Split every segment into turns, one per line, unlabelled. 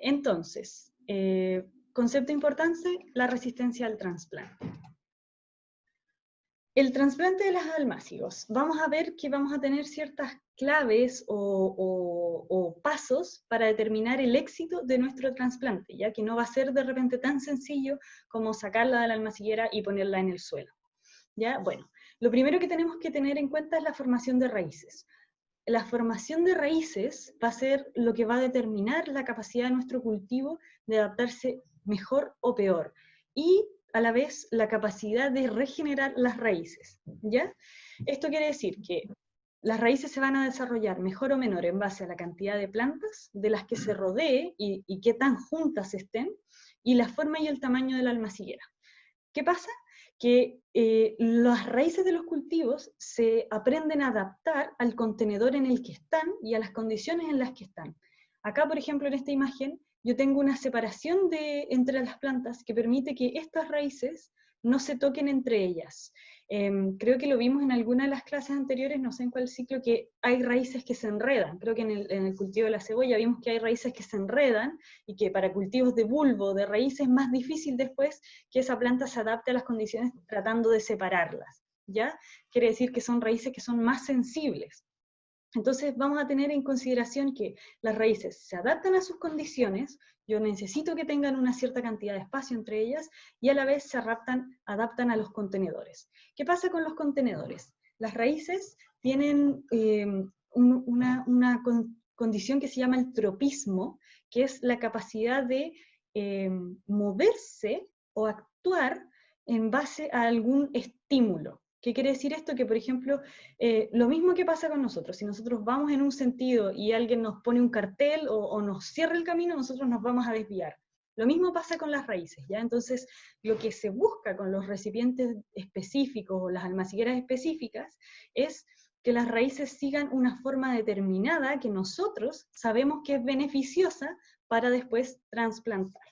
Entonces, concepto importante, la resistencia al trasplante. El trasplante de los almácigos. Vamos a ver que vamos a tener ciertas claves o pasos para determinar el éxito de nuestro trasplante, ya que no va a ser de repente tan sencillo como sacarla de la almaciguera y ponerla en el suelo. ¿Ya? Bueno, lo primero que tenemos que tener en cuenta es la formación de raíces. La formación de raíces va a ser lo que va a determinar la capacidad de nuestro cultivo de adaptarse mejor o peor, y a la vez la capacidad de regenerar las raíces, ¿ya? Esto quiere decir que las raíces se van a desarrollar mejor o menor en base a la cantidad de plantas de las que se rodee y qué tan juntas estén, y la forma y el tamaño de la almaciguera. ¿Qué pasa? Que las raíces de los cultivos se aprenden a adaptar al contenedor en el que están y a las condiciones en las que están. Acá, por ejemplo, en esta imagen, yo tengo una separación entre las plantas que permite que estas raíces no se toquen entre ellas. Creo que lo vimos en alguna de las clases anteriores, no sé en cuál ciclo, que hay raíces que se enredan. Creo que en el cultivo de la cebolla vimos que hay raíces que se enredan y que para cultivos de bulbo, de raíces, es más difícil después que esa planta se adapte a las condiciones tratando de separarlas, ¿ya? Quiere decir que son raíces que son más sensibles. Entonces vamos a tener en consideración que las raíces se adaptan a sus condiciones, yo necesito que tengan una cierta cantidad de espacio entre ellas, y a la vez se adaptan a los contenedores. ¿Qué pasa con los contenedores? Las raíces tienen una condición que se llama el tropismo, que es la capacidad de moverse o actuar en base a algún estímulo. ¿Qué quiere decir esto? Que, por ejemplo, lo mismo que pasa con nosotros, si nosotros vamos en un sentido y alguien nos pone un cartel o nos cierra el camino, nosotros nos vamos a desviar. Lo mismo pasa con las raíces, ¿ya? Entonces, lo que se busca con los recipientes específicos o las almacigueras específicas es que las raíces sigan una forma determinada que nosotros sabemos que es beneficiosa para después trasplantar,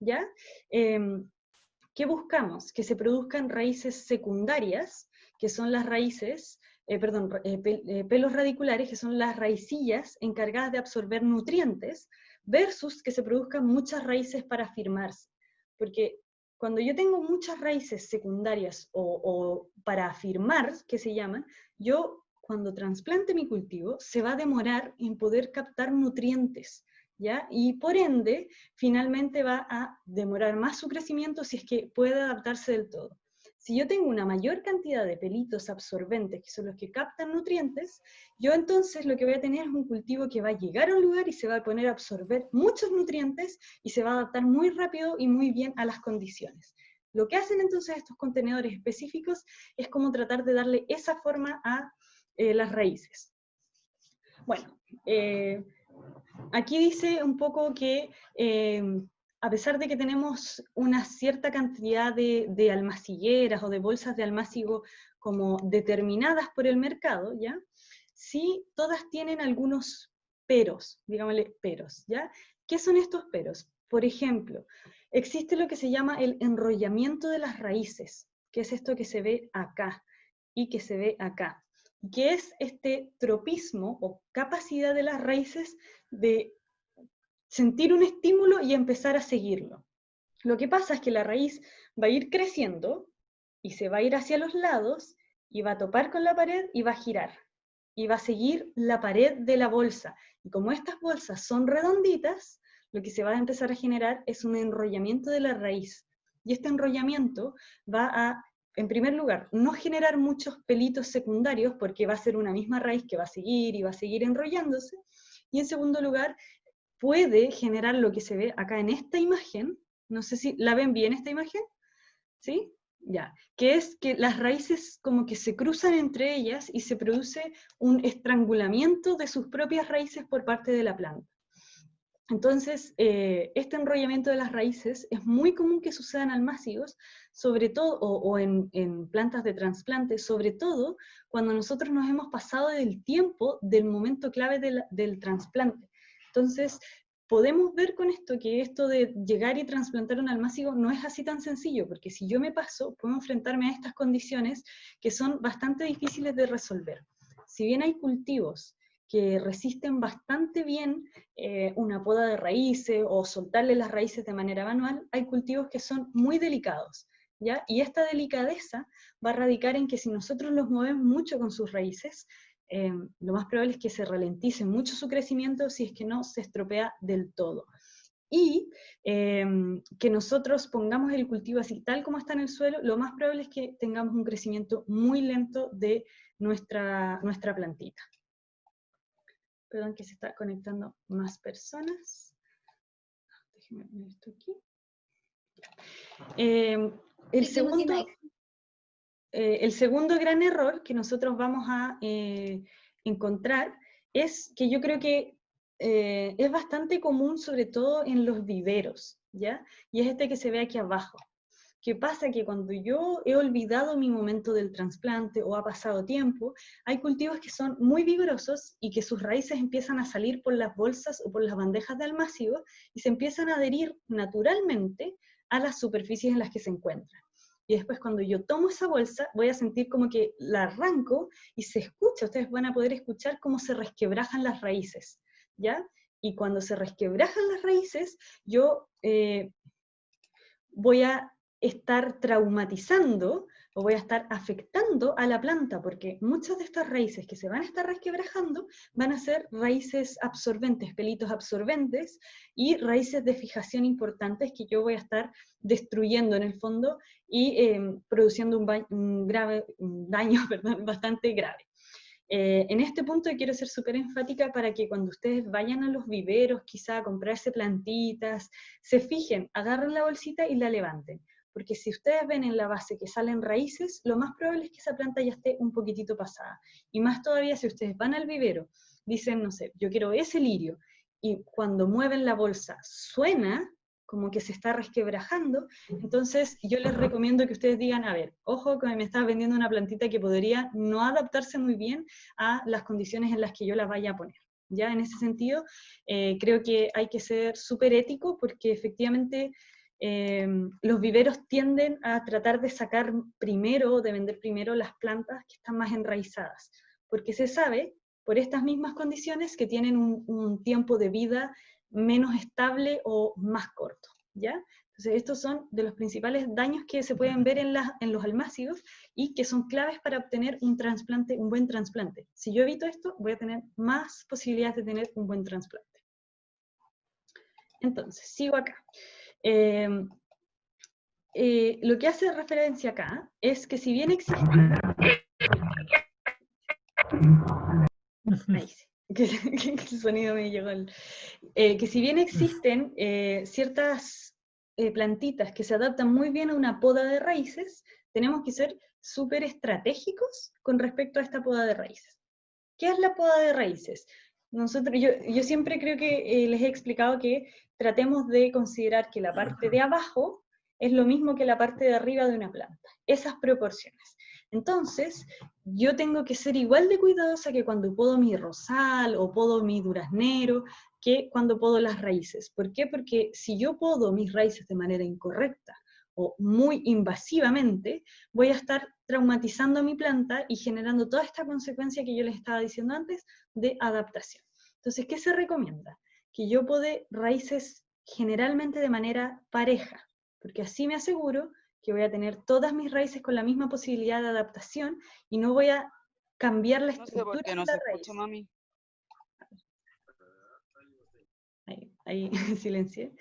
¿ya? ¿Qué buscamos? Que se produzcan raíces secundarias, que son las raíces, pelos radiculares, que son las raicillas encargadas de absorber nutrientes, versus que se produzcan muchas raíces para afirmarse. Porque cuando yo tengo muchas raíces secundarias o para afirmar, que se llaman, yo cuando trasplante mi cultivo, se va a demorar en poder captar nutrientes, ¿ya? Y por ende, finalmente va a demorar más su crecimiento si es que puede adaptarse del todo. Si yo tengo una mayor cantidad de pelitos absorbentes, que son los que captan nutrientes, yo entonces lo que voy a tener es un cultivo que va a llegar a un lugar y se va a poner a absorber muchos nutrientes y se va a adaptar muy rápido y muy bien a las condiciones. Lo que hacen entonces estos contenedores específicos es como tratar de darle esa forma a las raíces. Bueno, aquí dice un poco que a pesar de que tenemos una cierta cantidad de almacigueras o de bolsas de almácigo como determinadas por el mercado, ¿ya? Sí, todas tienen algunos peros, digámosle peros, ¿ya? ¿Qué son estos peros? Por ejemplo, existe lo que se llama el enrollamiento de las raíces, que es esto que se ve acá y que se ve acá, que es este tropismo o capacidad de las raíces de sentir un estímulo y empezar a seguirlo. Lo que pasa es que la raíz va a ir creciendo y se va a ir hacia los lados y va a topar con la pared y va a girar. Y va a seguir la pared de la bolsa. Y como estas bolsas son redonditas, lo que se va a empezar a generar es un enrollamiento de la raíz. Y este enrollamiento va a, en primer lugar, no generar muchos pelitos secundarios, porque va a ser una misma raíz que va a seguir y va a seguir enrollándose. Y en segundo lugar, puede generar lo que se ve acá en esta imagen, no sé si la ven bien esta imagen, ¿sí? Ya, que es que las raíces como que se cruzan entre ellas y se produce un estrangulamiento de sus propias raíces por parte de la planta. Entonces, este enrollamiento de las raíces es muy común que suceda en almácigos, sobre todo, o en plantas de trasplante, sobre todo cuando nosotros nos hemos pasado del tiempo del momento clave del trasplante. Entonces, podemos ver con esto que esto de llegar y trasplantar un almácigo no es así tan sencillo, porque si yo me paso, puedo enfrentarme a estas condiciones que son bastante difíciles de resolver. Si bien hay cultivos que resisten bastante bien una poda de raíces o soltarle las raíces de manera manual, hay cultivos que son muy delicados, ¿ya? Y esta delicadeza va a radicar en que si nosotros los movemos mucho con sus raíces, lo más probable es que se ralentice mucho su crecimiento si es que no se estropea del todo. Y que nosotros pongamos el cultivo así, tal como está en el suelo, lo más probable es que tengamos un crecimiento muy lento de nuestra plantita. Perdón que se está conectando más personas. Déjenme poner esto aquí. El segundo gran error que nosotros vamos a encontrar es que yo creo que es bastante común, sobre todo en los viveros, ¿ya? Y es este que se ve aquí abajo. ¿Qué pasa? Que cuando yo he olvidado mi momento del trasplante o ha pasado tiempo, hay cultivos que son muy vigorosos y que sus raíces empiezan a salir por las bolsas o por las bandejas de almacigo y se empiezan a adherir naturalmente a las superficies en las que se encuentran. Y después cuando yo tomo esa bolsa, voy a sentir como que la arranco y se escucha, ustedes van a poder escuchar cómo se resquebrajan las raíces, ¿ya? Y cuando se resquebrajan las raíces, yo voy a estar traumatizando o voy a estar afectando a la planta, porque muchas de estas raíces que se van a estar resquebrajando van a ser raíces absorbentes, pelitos absorbentes, y raíces de fijación importantes que yo voy a estar destruyendo en el fondo y produciendo un daño bastante grave. En este punto quiero ser súper enfática para que cuando ustedes vayan a los viveros, quizá a comprarse plantitas, se fijen, agarren la bolsita y la levanten. Porque si ustedes ven en la base que salen raíces, lo más probable es que esa planta ya esté un poquitito pasada. Y más todavía si ustedes van al vivero, dicen, no sé, yo quiero ese lirio, y cuando mueven la bolsa suena como que se está resquebrajando, entonces yo les recomiendo que ustedes digan, a ver, ojo que me estás vendiendo una plantita que podría no adaptarse muy bien a las condiciones en las que yo la vaya a poner. Ya en ese sentido, creo que hay que ser súper ético porque efectivamente los viveros tienden a tratar de sacar primero, de vender primero las plantas que están más enraizadas, porque se sabe por estas mismas condiciones que tienen un tiempo de vida menos estable o más corto, ¿ya? Entonces estos son de los principales daños que se pueden ver en los almácigos y que son claves para obtener un trasplante, un buen trasplante. Si yo evito esto, voy a tener más posibilidades de tener un buen trasplante. Entonces, sigo acá. Lo que hace referencia acá es que si bien existe... Ahí sí. Que el sonido me llegó que si bien existen ciertas plantitas que se adaptan muy bien a una poda de raíces, tenemos que ser súper estratégicos con respecto a esta poda de raíces. ¿Qué es la poda de raíces? Yo siempre creo que les he explicado que tratemos de considerar que la parte de abajo es lo mismo que la parte de arriba de una planta, esas proporciones. Entonces, yo tengo que ser igual de cuidadosa que cuando podo mi rosal o podo mi duraznero, que cuando podo las raíces. ¿Por qué? Porque si yo podo mis raíces de manera incorrecta o muy invasivamente, voy a estar traumatizando a mi planta y generando toda esta consecuencia que yo les estaba diciendo antes de adaptación. Entonces, ¿qué se recomienda? Que yo pode raíces generalmente de manera pareja, porque así me aseguro que voy a tener todas mis raíces con la misma posibilidad de adaptación y no voy a cambiar la estructura
no sé por qué no
de la
se
raíz.
escucha, mami.
Ahí silencié.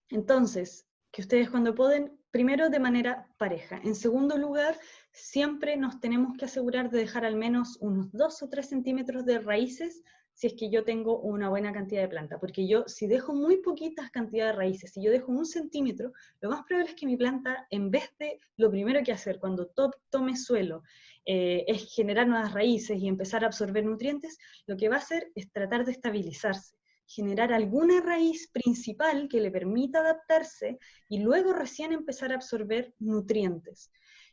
Entonces, que ustedes cuando pueden, primero de manera pareja. En segundo lugar, siempre nos tenemos que asegurar de dejar al menos unos 2 o 3 centímetros de raíces si es que yo tengo una buena cantidad de planta, porque yo si dejo muy poquitas cantidades de raíces, si yo dejo 1 centímetro, lo más probable es que mi planta, en vez de lo primero que hacer cuando tome suelo, es generar nuevas raíces y empezar a absorber nutrientes, lo que va a hacer es tratar de estabilizarse, generar alguna raíz principal que le permita adaptarse y luego recién empezar a absorber nutrientes.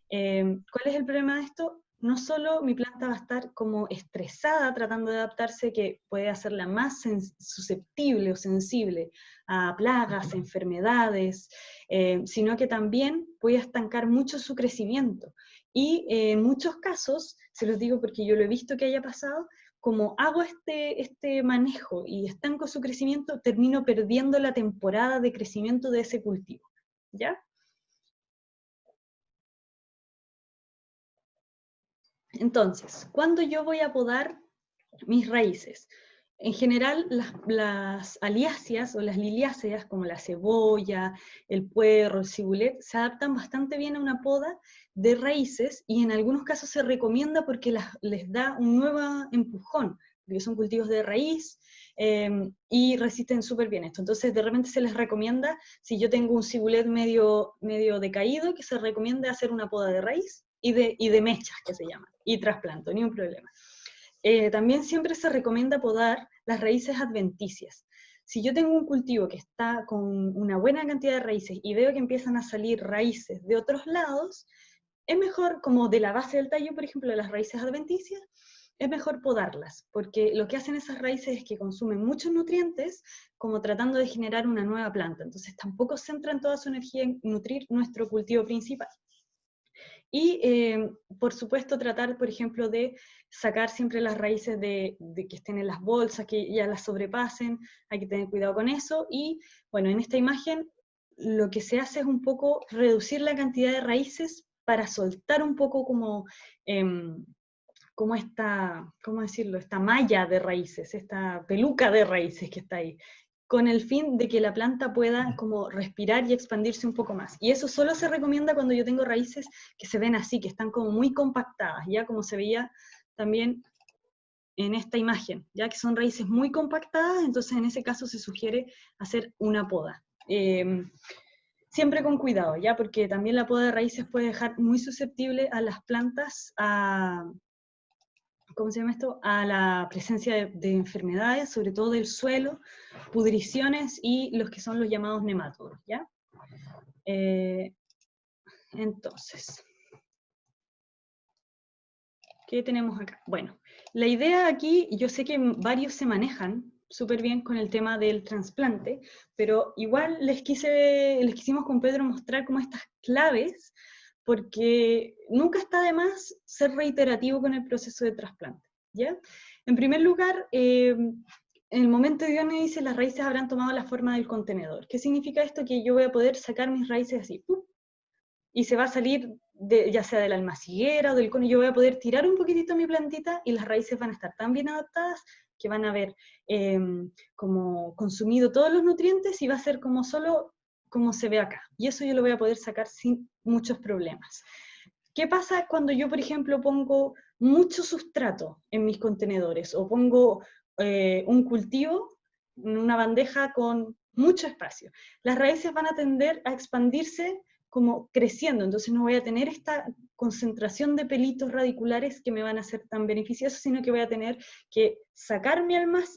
¿Cuál es el problema de esto? No solo mi planta va a estar como estresada tratando de adaptarse, que puede hacerla más susceptible o sensible a plagas, enfermedades, sino que también voy a estancar mucho su crecimiento. Y en muchos casos, se los digo porque yo lo he visto que haya pasado, como hago este manejo y estanco su crecimiento, termino perdiendo la temporada de crecimiento de ese cultivo, ¿ya? Entonces, ¿cuándo yo voy a podar mis raíces? En general, las aliáceas o las liliáceas, como la cebolla, el puerro, el cibulet, se adaptan bastante bien a una poda de raíces y en algunos casos se recomienda porque les da un nuevo empujón, porque son cultivos de raíz y resisten súper bien esto. Entonces, de repente se les recomienda, si yo tengo un cibulet medio decaído, que se recomienda hacer una poda de raíz y de mechas, que se llaman, y trasplanto, ni un problema. También siempre se recomienda podar las raíces adventicias. Si yo tengo un cultivo que está con una buena cantidad de raíces y veo que empiezan a salir raíces de otros lados, es mejor, como de la base del tallo, por ejemplo, de las raíces adventicias, es mejor podarlas, porque lo que hacen esas raíces es que consumen muchos nutrientes, como tratando de generar una nueva planta. Entonces tampoco centran toda su energía en nutrir nuestro cultivo principal. Y, por supuesto, tratar, por ejemplo, de sacar siempre las raíces de que estén en las bolsas, que ya las sobrepasen, hay que tener cuidado con eso. Y, bueno, en esta imagen lo que se hace es un poco reducir la cantidad de raíces para soltar un poco como esta, ¿cómo decirlo?, esta malla de raíces, esta peluca de raíces que está ahí, con el fin de que la planta pueda como respirar y expandirse un poco más. Y eso solo se recomienda cuando yo tengo raíces que se ven así, que están como muy compactadas, ya como se veía también en esta imagen, ya que son raíces muy compactadas, entonces en ese caso se sugiere hacer una poda. Siempre con cuidado, ya, porque también la poda de raíces puede dejar muy susceptible a las plantas ¿cómo se llama esto?, a la presencia de enfermedades, sobre todo del suelo, pudriciones y los que son los llamados nematodos, ¿ya? Entonces, ¿qué tenemos acá? Bueno, la idea aquí, yo sé que varios se manejan súper bien con el tema del trasplante, pero igual les quisimos con Pedro mostrar como estas claves, porque nunca está de más ser reiterativo con el proceso de trasplante, ¿ya? En primer lugar, en el momento de dice las raíces habrán tomado la forma del contenedor. ¿Qué significa esto? Que yo voy a poder sacar mis raíces así, ¡pum!, y se va a salir ya sea de la almaciguera o del cono, yo voy a poder tirar un poquitito mi plantita y las raíces van a estar tan bien adaptadas que van a haber como consumido todos los nutrientes y va a ser como solo como se ve acá. Y eso yo lo voy a poder sacar sin muchos problemas. ¿Qué pasa cuando yo, por ejemplo, pongo mucho sustrato en mis contenedores o pongo un cultivo en una bandeja con mucho espacio? Las raíces van a tender a expandirse como creciendo, entonces no voy a tener esta concentración de pelitos radiculares que me van a ser tan beneficiosos, sino que voy a tener que sacar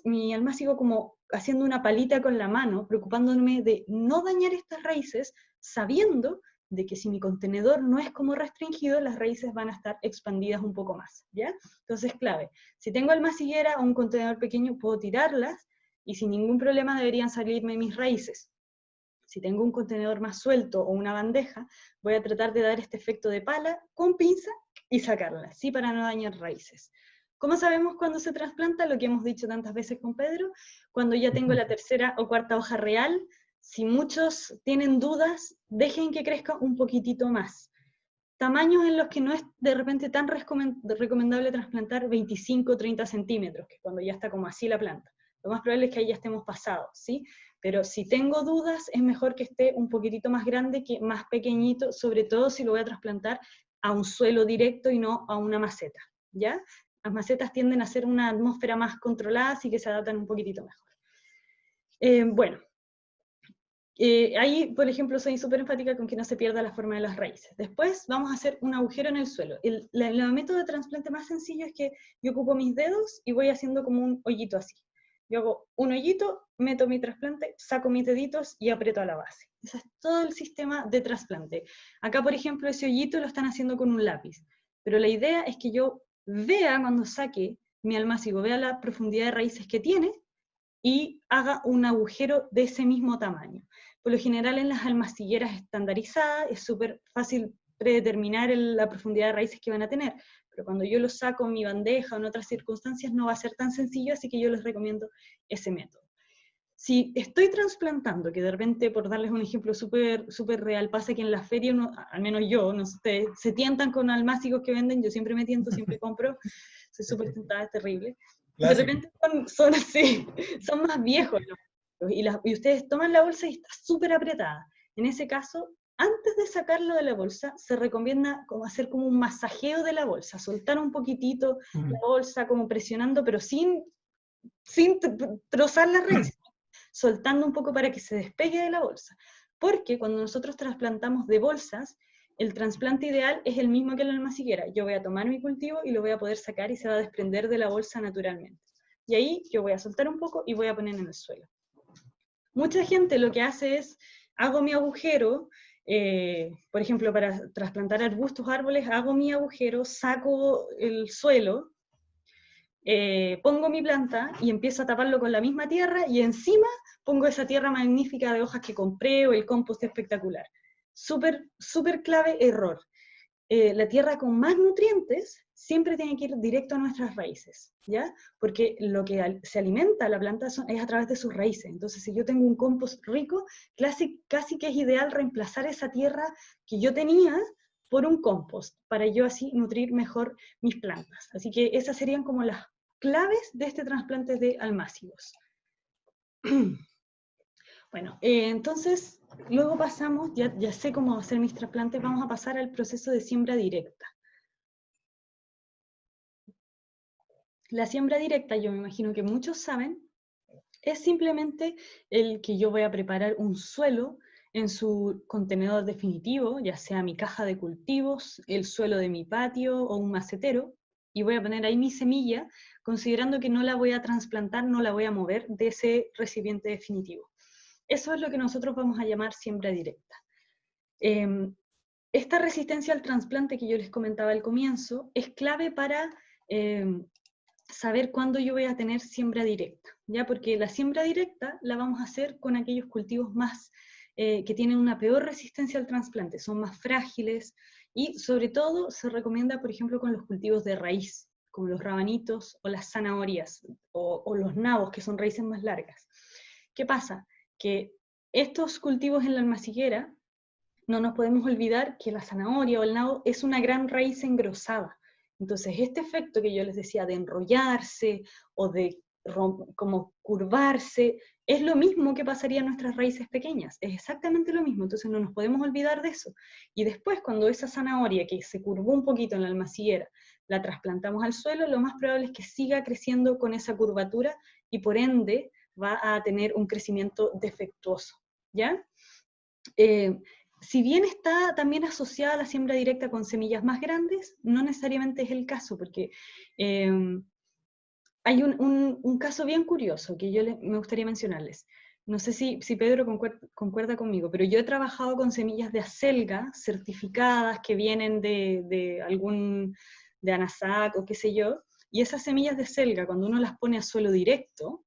mi almácigo como haciendo una palita con la mano, preocupándome de no dañar estas raíces, sabiendo de que si mi contenedor no es como restringido, las raíces van a estar expandidas un poco más, ¿ya? Entonces, clave, si tengo almaciguera o un contenedor pequeño, puedo tirarlas y sin ningún problema deberían salirme mis raíces. Si tengo un contenedor más suelto o una bandeja, voy a tratar de dar este efecto de pala con pinza y sacarla, ¿sí?, para no dañar raíces. ¿Cómo sabemos cuándo se trasplanta? Lo que hemos dicho tantas veces con Pedro, cuando ya tengo la tercera o cuarta hoja real. Si muchos tienen dudas, dejen que crezca un poquitito más. Tamaños en los que no es de repente tan recomendable trasplantar 25 o 30 centímetros, que es cuando ya está como así la planta. Lo más probable es que ahí ya estemos pasados, ¿sí? Pero si tengo dudas, es mejor que esté un poquitito más grande que más pequeñito, sobre todo si lo voy a trasplantar a un suelo directo y no a una maceta, ¿ya? Las macetas tienden a ser una atmósfera más controlada, así que se adaptan un poquitito mejor. Bueno, ahí, por ejemplo, soy súper enfática con que no se pierda la forma de las raíces. Después vamos a hacer un agujero en el suelo. El método de trasplante más sencillo es que yo ocupo mis dedos y voy haciendo como un hoyito así. Yo hago un hoyito, meto mi trasplante, saco mis deditos y aprieto a la base. Ese es todo el sistema de trasplante. Acá, por ejemplo, ese hoyito lo están haciendo con un lápiz. Pero la idea es que yo vea cuando saque mi almácigo, vea la profundidad de raíces que tiene y haga un agujero de ese mismo tamaño. Por lo general en las almacigueras estandarizadas es súper fácil predeterminar la profundidad de raíces que van a tener. pero cuando yo lo saco en mi bandeja o en otras circunstancias no va a ser tan sencillo, así que yo les recomiendo ese método. Si estoy trasplantando, que de repente, por darles un ejemplo súper real, pasa que en la feria, al menos yo, no sé, ustedes se tientan con almácigos que venden, yo siempre me tiento, siempre compro, soy súper tentada, es terrible. De
Clásico.
repente son así, son más viejos y ustedes toman la bolsa y está súper apretada. En ese caso, antes de sacarlo de la bolsa, se recomienda como hacer como un masajeo de la bolsa, soltar un poquitito la bolsa, como presionando, pero sin trozar la raíz, soltando un poco para que se despegue de la bolsa. Porque cuando nosotros trasplantamos de bolsas, el trasplante ideal es el mismo que la almaciguera. Yo voy a tomar mi cultivo y lo voy a poder sacar y se va a desprender de la bolsa naturalmente. Y ahí yo voy a soltar un poco y voy a poner en el suelo. Mucha gente lo que hace es, hago mi agujero, por ejemplo, para trasplantar arbustos, árboles, hago mi agujero, saco el suelo, pongo mi planta y empiezo a taparlo con la misma tierra y encima pongo esa tierra magnífica de hojas que compré o el compost espectacular. Súper clave error. La tierra con más nutrientes siempre tiene que ir directo a nuestras raíces, ¿ya? Porque lo que se alimenta la planta es a través de sus raíces. Entonces, si yo tengo un compost rico, casi que es ideal reemplazar esa tierra que yo tenía por un compost, para yo así nutrir mejor mis plantas. Así que esas serían como las claves de este trasplante de almácigos. Bueno, entonces, luego pasamos, ya sé cómo hacer mis trasplantes, vamos a pasar al proceso de siembra directa. La siembra directa, yo me imagino que muchos saben, es simplemente el que yo voy a preparar un suelo en su contenedor definitivo, ya sea mi caja de cultivos, el suelo de mi patio o un macetero, y voy a poner ahí mi semilla, considerando que no la voy a trasplantar, no la voy a mover de ese recipiente definitivo. Eso es lo que nosotros vamos a llamar siembra directa. Esta resistencia al trasplante que yo les comentaba al comienzo es clave para saber cuándo yo voy a tener siembra directa, ¿ya? Porque la siembra directa la vamos a hacer con aquellos cultivos más que tienen una peor resistencia al trasplante, son más frágiles y sobre todo se recomienda, por ejemplo, con los cultivos de raíz, como los rabanitos o las zanahorias o los nabos, que son raíces más largas. ¿Qué pasa? Que estos cultivos en la almaciguera, no nos podemos olvidar que la zanahoria o el nabo es una gran raíz engrosada. Entonces, este efecto que yo les decía de enrollarse o de como curvarse, es lo mismo que pasaría en nuestras raíces pequeñas, es exactamente lo mismo, entonces no nos podemos olvidar de eso. Y después, cuando esa zanahoria que se curvó un poquito en la almaciguera, la trasplantamos al suelo, lo más probable es que siga creciendo con esa curvatura y por ende va a tener un crecimiento defectuoso, ¿ya? Si bien está también asociada a la siembra directa con semillas más grandes, no necesariamente es el caso, porque hay un caso bien curioso que me gustaría mencionarles. No sé si Pedro concuerda conmigo, pero yo he trabajado con semillas de acelga certificadas que vienen de ANASAC o qué sé yo, y esas semillas de acelga, cuando uno las pone a suelo directo,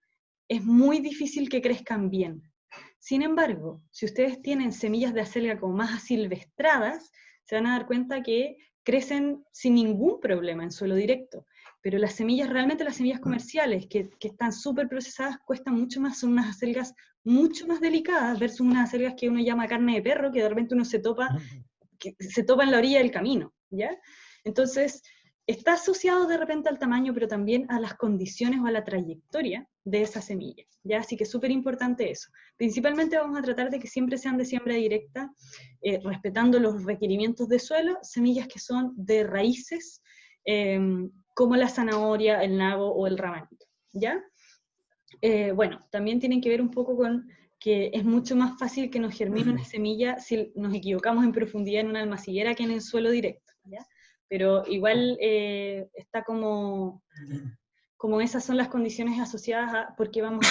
es muy difícil que crezcan bien. Sin embargo, si ustedes tienen semillas de acelga como más asilvestradas, se van a dar cuenta que crecen sin ningún problema en suelo directo. Pero las semillas, realmente las semillas comerciales, que están súper procesadas, cuestan mucho más, son unas acelgas mucho más delicadas versus unas acelgas que uno llama carne de perro, que de repente uno se topa en la orilla del camino, ¿ya? Entonces, está asociado de repente al tamaño, pero también a las condiciones o a la trayectoria de esa semilla, ¿ya? Así que es súper importante eso. Principalmente vamos a tratar de que siempre sean de siembra directa, respetando los requerimientos de suelo, semillas que son de raíces, como la zanahoria, el nabo o el rabanito, ¿ya? Bueno, también tienen que ver un poco con que es mucho más fácil que nos germine una semilla si nos equivocamos en profundidad en una almaciguera que en el suelo directo, ¿ya? Pero igual está como esas son las condiciones asociadas a por qué vamos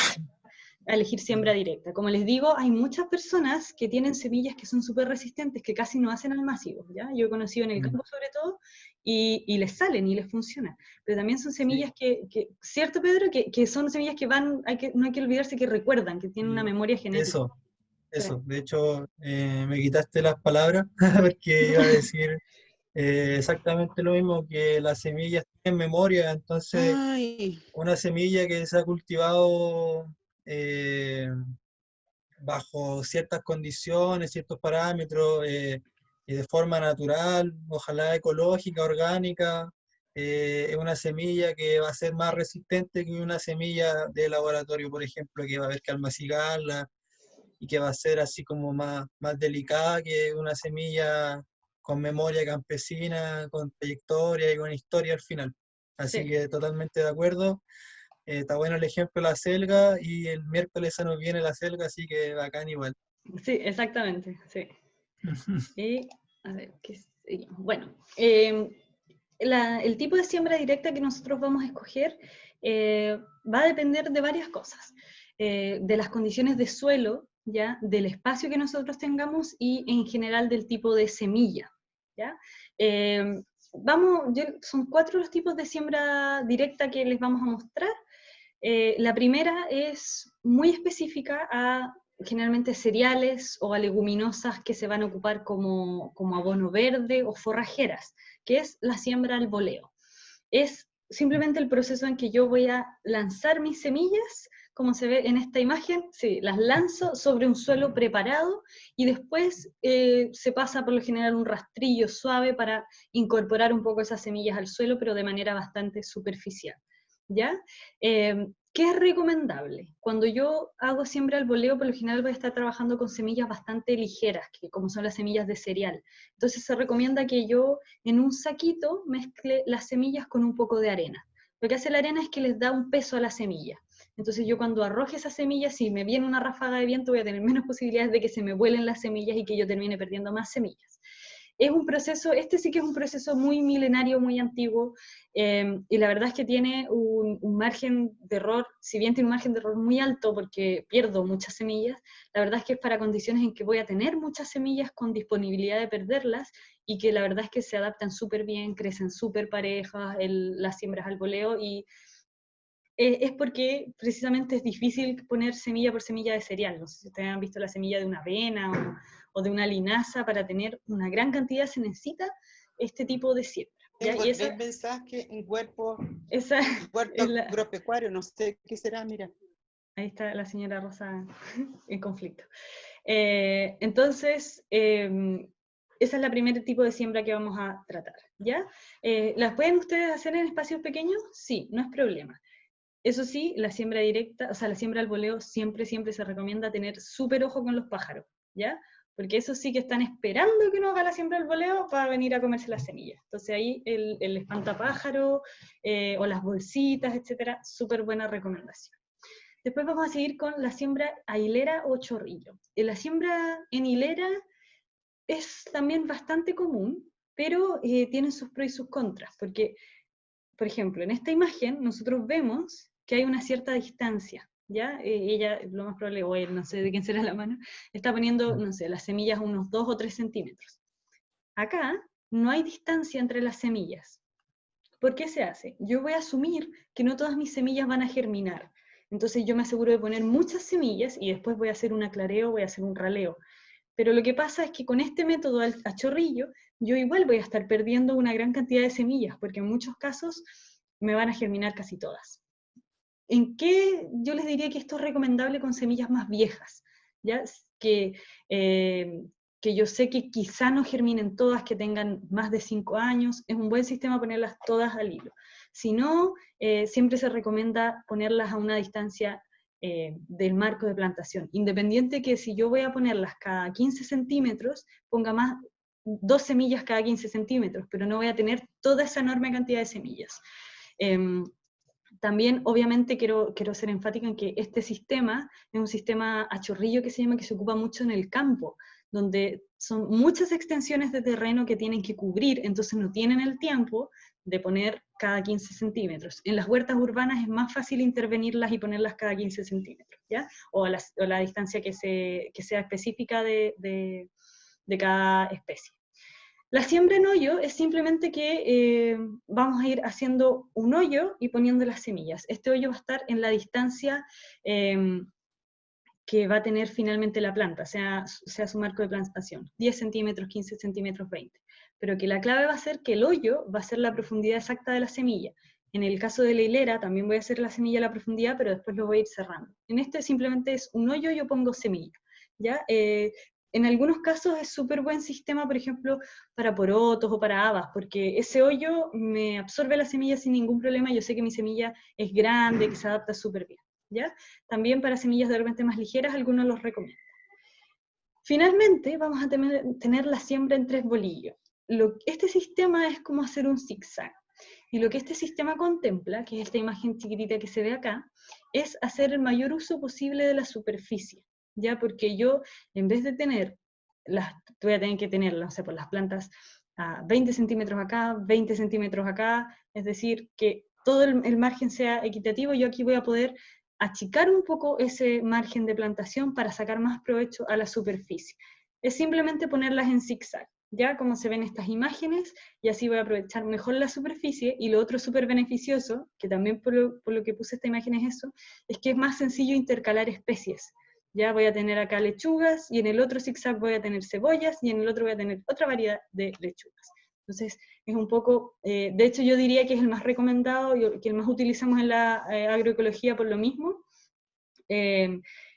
a elegir siembra directa. Como les digo, hay muchas personas que tienen semillas que son súper resistentes, que casi no hacen almácigos, ¿ya? Yo he conocido en el campo sobre todo, y les salen y les funciona. Pero también son semillas ¿cierto, Pedro? Que son semillas que no hay que olvidarse que recuerdan, que tienen una memoria genética.
Eso. De hecho, me quitaste las palabras porque iba a decir Exactamente lo mismo que las semillas tienen memoria, entonces
Ay,
una semilla que se ha cultivado eh, bajo ciertas condiciones, ciertos parámetros, y de forma natural, ojalá ecológica, orgánica, es una semilla que va a ser más resistente que una semilla de laboratorio, por ejemplo, que va a haber que almacenarla y que va a ser así como más delicada que una semilla con memoria campesina, con trayectoria y con historia al final. Así
Sí,
que totalmente de acuerdo. Está bueno el ejemplo de la selga y el miércoles se nos viene la selga, así que bacán igual.
sí, exactamente, sí. Y, a ver, ¿qué seguimos? Bueno, el tipo de siembra directa que nosotros vamos a escoger va a depender de varias cosas, de las condiciones de suelo, ¿ya? Del espacio que nosotros tengamos y en general del tipo de semilla, ¿ya? Eh, son 4 los tipos de siembra directa que les vamos a mostrar. La primera es muy específica a generalmente cereales o a leguminosas que se van a ocupar como abono verde o forrajeras, que es la siembra al voleo. Es simplemente el proceso en que yo voy a lanzar mis semillas, como se ve en esta imagen, sí, las lanzo sobre un suelo preparado y después se pasa por lo general un rastrillo suave para incorporar un poco esas semillas al suelo, pero de manera bastante superficial. ¿Ya? ¿Qué es recomendable? Cuando yo hago siembra al voleo, por lo general voy a estar trabajando con semillas bastante ligeras, que como son las semillas de cereal. Entonces se recomienda que yo en un saquito mezcle las semillas con un poco de arena. Lo que hace la arena es que les da un peso a la semilla. Entonces yo cuando arroje esas semillas, si me viene una ráfaga de viento, voy a tener menos posibilidades de que se me vuelen las semillas y que yo termine perdiendo más semillas. Es un proceso, este sí que es un proceso muy milenario, muy antiguo, y la verdad es que tiene un margen de error, si bien tiene un margen de error muy alto porque pierdo muchas semillas, la verdad es que es para condiciones en que voy a tener muchas semillas con disponibilidad de perderlas y que la verdad es que se adaptan súper bien, crecen súper parejas, las siembras al voleo y es porque precisamente es difícil poner semilla por semilla de cereal. No sé si ustedes han visto la semilla de una avena o de una linaza, para tener una gran cantidad se necesita este tipo de siembra. ¿Ya?
tengo
Y
tres mensajes en
esa
huerto
es
agropecuario, no sé qué será, mira.
ahí está la señora Rosa en conflicto. Entonces, esa es la primer tipo de siembra que vamos a tratar, ¿ya? ¿Las pueden ustedes hacer en espacios pequeños? Sí, no es problema. Eso sí, la siembra directa, o sea, la siembra al voleo siempre, siempre se recomienda tener súper ojo con los pájaros, ¿ya? Porque eso sí que están esperando que uno haga la siembra al voleo para venir a comerse las semillas. Entonces ahí el espantapájaro o las bolsitas, etcétera, súper buena recomendación. Después vamos a seguir con la siembra a hilera o chorrillo. La siembra en hilera es también bastante común, pero tiene sus pros y sus contras, porque por ejemplo, en esta imagen nosotros vemos que hay una cierta distancia, ¿ya? Ella, lo más probable, o él, no sé de quién será la mano, está poniendo, no sé, las semillas unos 2 o 3 centímetros. Acá no hay distancia entre las semillas. ¿Por qué se hace? Yo voy a asumir que no todas mis semillas van a germinar. Entonces yo me aseguro de poner muchas semillas y después voy a hacer un aclareo, voy a hacer un raleo. Pero lo que pasa es que con este método a chorrillo, yo igual voy a estar perdiendo una gran cantidad de semillas, porque en muchos casos me van a germinar casi todas. ¿En qué yo les diría que esto es recomendable con semillas más viejas? ¿Ya? Eh, que yo sé que quizá no germinen todas, que tengan más de 5 años, es un buen sistema ponerlas todas al hilo. Si no, siempre se recomienda ponerlas a una distancia del marco de plantación, independiente que si yo voy a ponerlas cada 15 centímetros, ponga más 2 semillas cada 15 centímetros, pero no voy a tener toda esa enorme cantidad de semillas. También, obviamente, quiero ser enfática en que este sistema es un sistema a chorrillo que se llama, que se ocupa mucho en el campo, donde son muchas extensiones de terreno que tienen que cubrir, entonces no tienen el tiempo de poner cada 15 centímetros. En las huertas urbanas es más fácil intervenirlas y ponerlas cada 15 centímetros, ¿ya? O la distancia que sea específica de cada especie. La siembra en hoyo es simplemente que vamos a ir haciendo un hoyo y poniendo las semillas. Este hoyo va a estar en la distancia eh, que va a tener finalmente la planta, sea su marco de plantación, 10 centímetros, 15 centímetros, 20. Pero que la clave va a ser que el hoyo va a ser la profundidad exacta de la semilla. En el caso de la hilera también voy a hacer la semilla a la profundidad, pero después lo voy a ir cerrando. En este simplemente es un hoyo, yo pongo semilla, ¿ya? En algunos casos es súper buen sistema, por ejemplo, para porotos o para habas, porque ese hoyo me absorbe la semilla sin ningún problema, yo sé que mi semilla es grande, que se adapta súper bien, ¿ya? También para semillas de repente más ligeras, algunos los recomiendo. Finalmente, vamos a tener la siembra en 3 bolillos. Este sistema es como hacer un zigzag. Y lo que este sistema contempla, que es esta imagen chiquitita que se ve acá, es hacer el mayor uso posible de la superficie, ¿ya? Porque yo, en vez de tener, voy a tener que tener, no sé, por las plantas a 20 centímetros acá, 20 centímetros acá, es decir, que todo el margen sea equitativo, yo aquí voy a poder achicar un poco ese margen de plantación para sacar más provecho a la superficie. Es simplemente ponerlas en zigzag, ya como se ven estas imágenes, y así voy a aprovechar mejor la superficie. Y lo otro súper beneficioso, que también por lo que puse esta imagen es eso, es que es más sencillo intercalar especies. Ya voy a tener acá lechugas, y en el otro zigzag voy a tener cebollas, y en el otro voy a tener otra variedad de lechugas. Entonces, es un poco, de hecho yo diría que es el más recomendado, que el más utilizamos en la agroecología por lo mismo,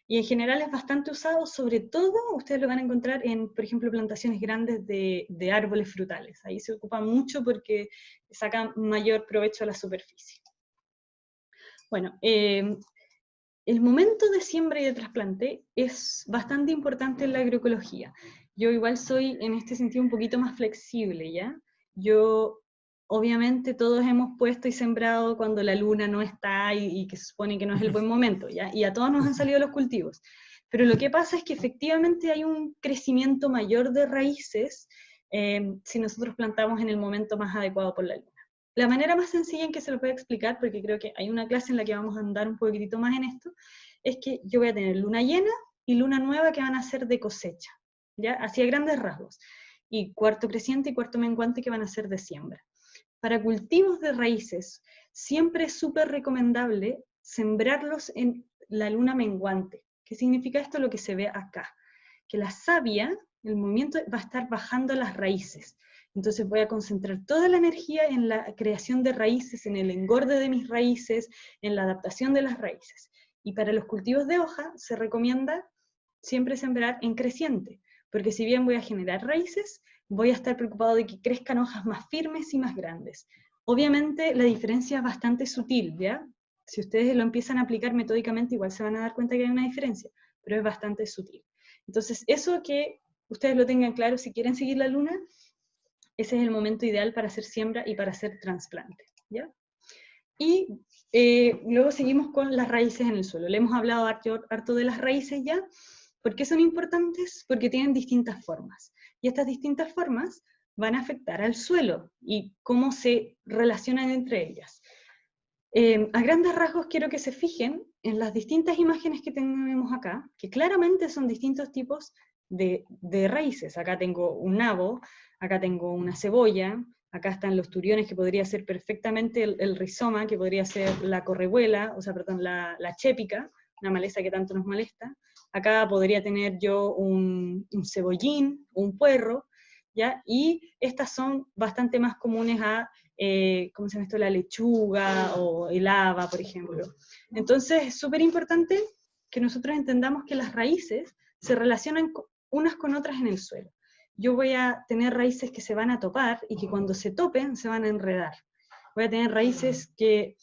y en general es bastante usado, sobre todo ustedes lo van a encontrar en, por ejemplo, plantaciones grandes de árboles frutales. Ahí se ocupa mucho porque sacan mayor provecho a la superficie. Bueno, el momento de siembra y de trasplante es bastante importante en la agroecología. Yo igual soy en este sentido un poquito más flexible, ¿ya? Obviamente todos hemos puesto y sembrado cuando la luna no está y que se supone que no es el buen momento, ¿ya? Y a todos nos han salido los cultivos. Pero lo que pasa es que efectivamente hay un crecimiento mayor de raíces si nosotros plantamos en el momento más adecuado por la luna. La manera más sencilla en que se lo voy a explicar, porque creo que hay una clase en la que vamos a andar un poquitito más en esto, es que yo voy a tener luna llena y luna nueva que van a ser de cosecha, ¿ya? Así a grandes rasgos. Y cuarto creciente y cuarto menguante que van a ser de siembra. Para cultivos de raíces, siempre es súper recomendable sembrarlos en la luna menguante. ¿Qué significa esto? Lo que se ve acá. Que la savia, el movimiento va a estar bajando las raíces. Entonces voy a concentrar toda la energía en la creación de raíces, en el engorde de mis raíces, en la adaptación de las raíces. Y para los cultivos de hoja se recomienda siempre sembrar en creciente, porque si bien voy a generar raíces, voy a estar preocupado de que crezcan hojas más firmes y más grandes. Obviamente la diferencia es bastante sutil, ¿ya? Si ustedes lo empiezan a aplicar metódicamente, igual se van a dar cuenta que hay una diferencia, pero es bastante sutil. Entonces, eso que ustedes lo tengan claro, si quieren seguir la luna, ese es el momento ideal para hacer siembra y para hacer trasplante, ¿ya? Y luego seguimos con las raíces en el suelo. Le hemos hablado harto de las raíces ya. ¿Por qué son importantes? Porque tienen distintas formas. Y estas distintas formas van a afectar al suelo y cómo se relacionan entre ellas. A grandes rasgos quiero que se fijen en las distintas imágenes que tenemos acá, que claramente son distintos tipos de raíces. Acá tengo un nabo, acá tengo una cebolla, acá están los turiones, que podría ser perfectamente el rizoma, que podría ser la correbuela, la chépica, una maleza que tanto nos molesta. Acá podría tener yo un cebollín, un puerro, ¿ya? Y estas son bastante más comunes a ¿cómo se llama esto? La lechuga o el haba, por ejemplo. Entonces es súper importante que nosotros entendamos que las raíces se relacionan unas con otras en el suelo. Yo voy a tener raíces que se van a topar y que cuando se topen se van a enredar. Voy a tener raíces que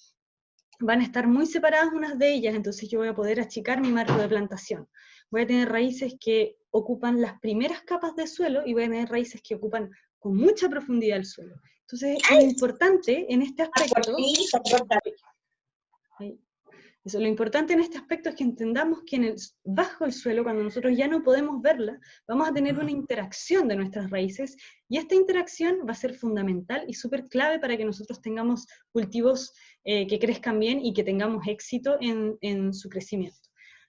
van a estar muy separadas unas de ellas, entonces yo voy a poder achicar mi marco de plantación. Voy a tener raíces que ocupan las primeras capas de suelo y voy a tener raíces que ocupan con mucha profundidad el suelo. Entonces, lo importante en este aspecto, lo importante en este aspecto es que entendamos que bajo el suelo, cuando nosotros ya no podemos verla, vamos a tener una interacción de nuestras raíces, y esta interacción va a ser fundamental y súper clave para que nosotros tengamos cultivos que crezcan bien y que tengamos éxito en su crecimiento.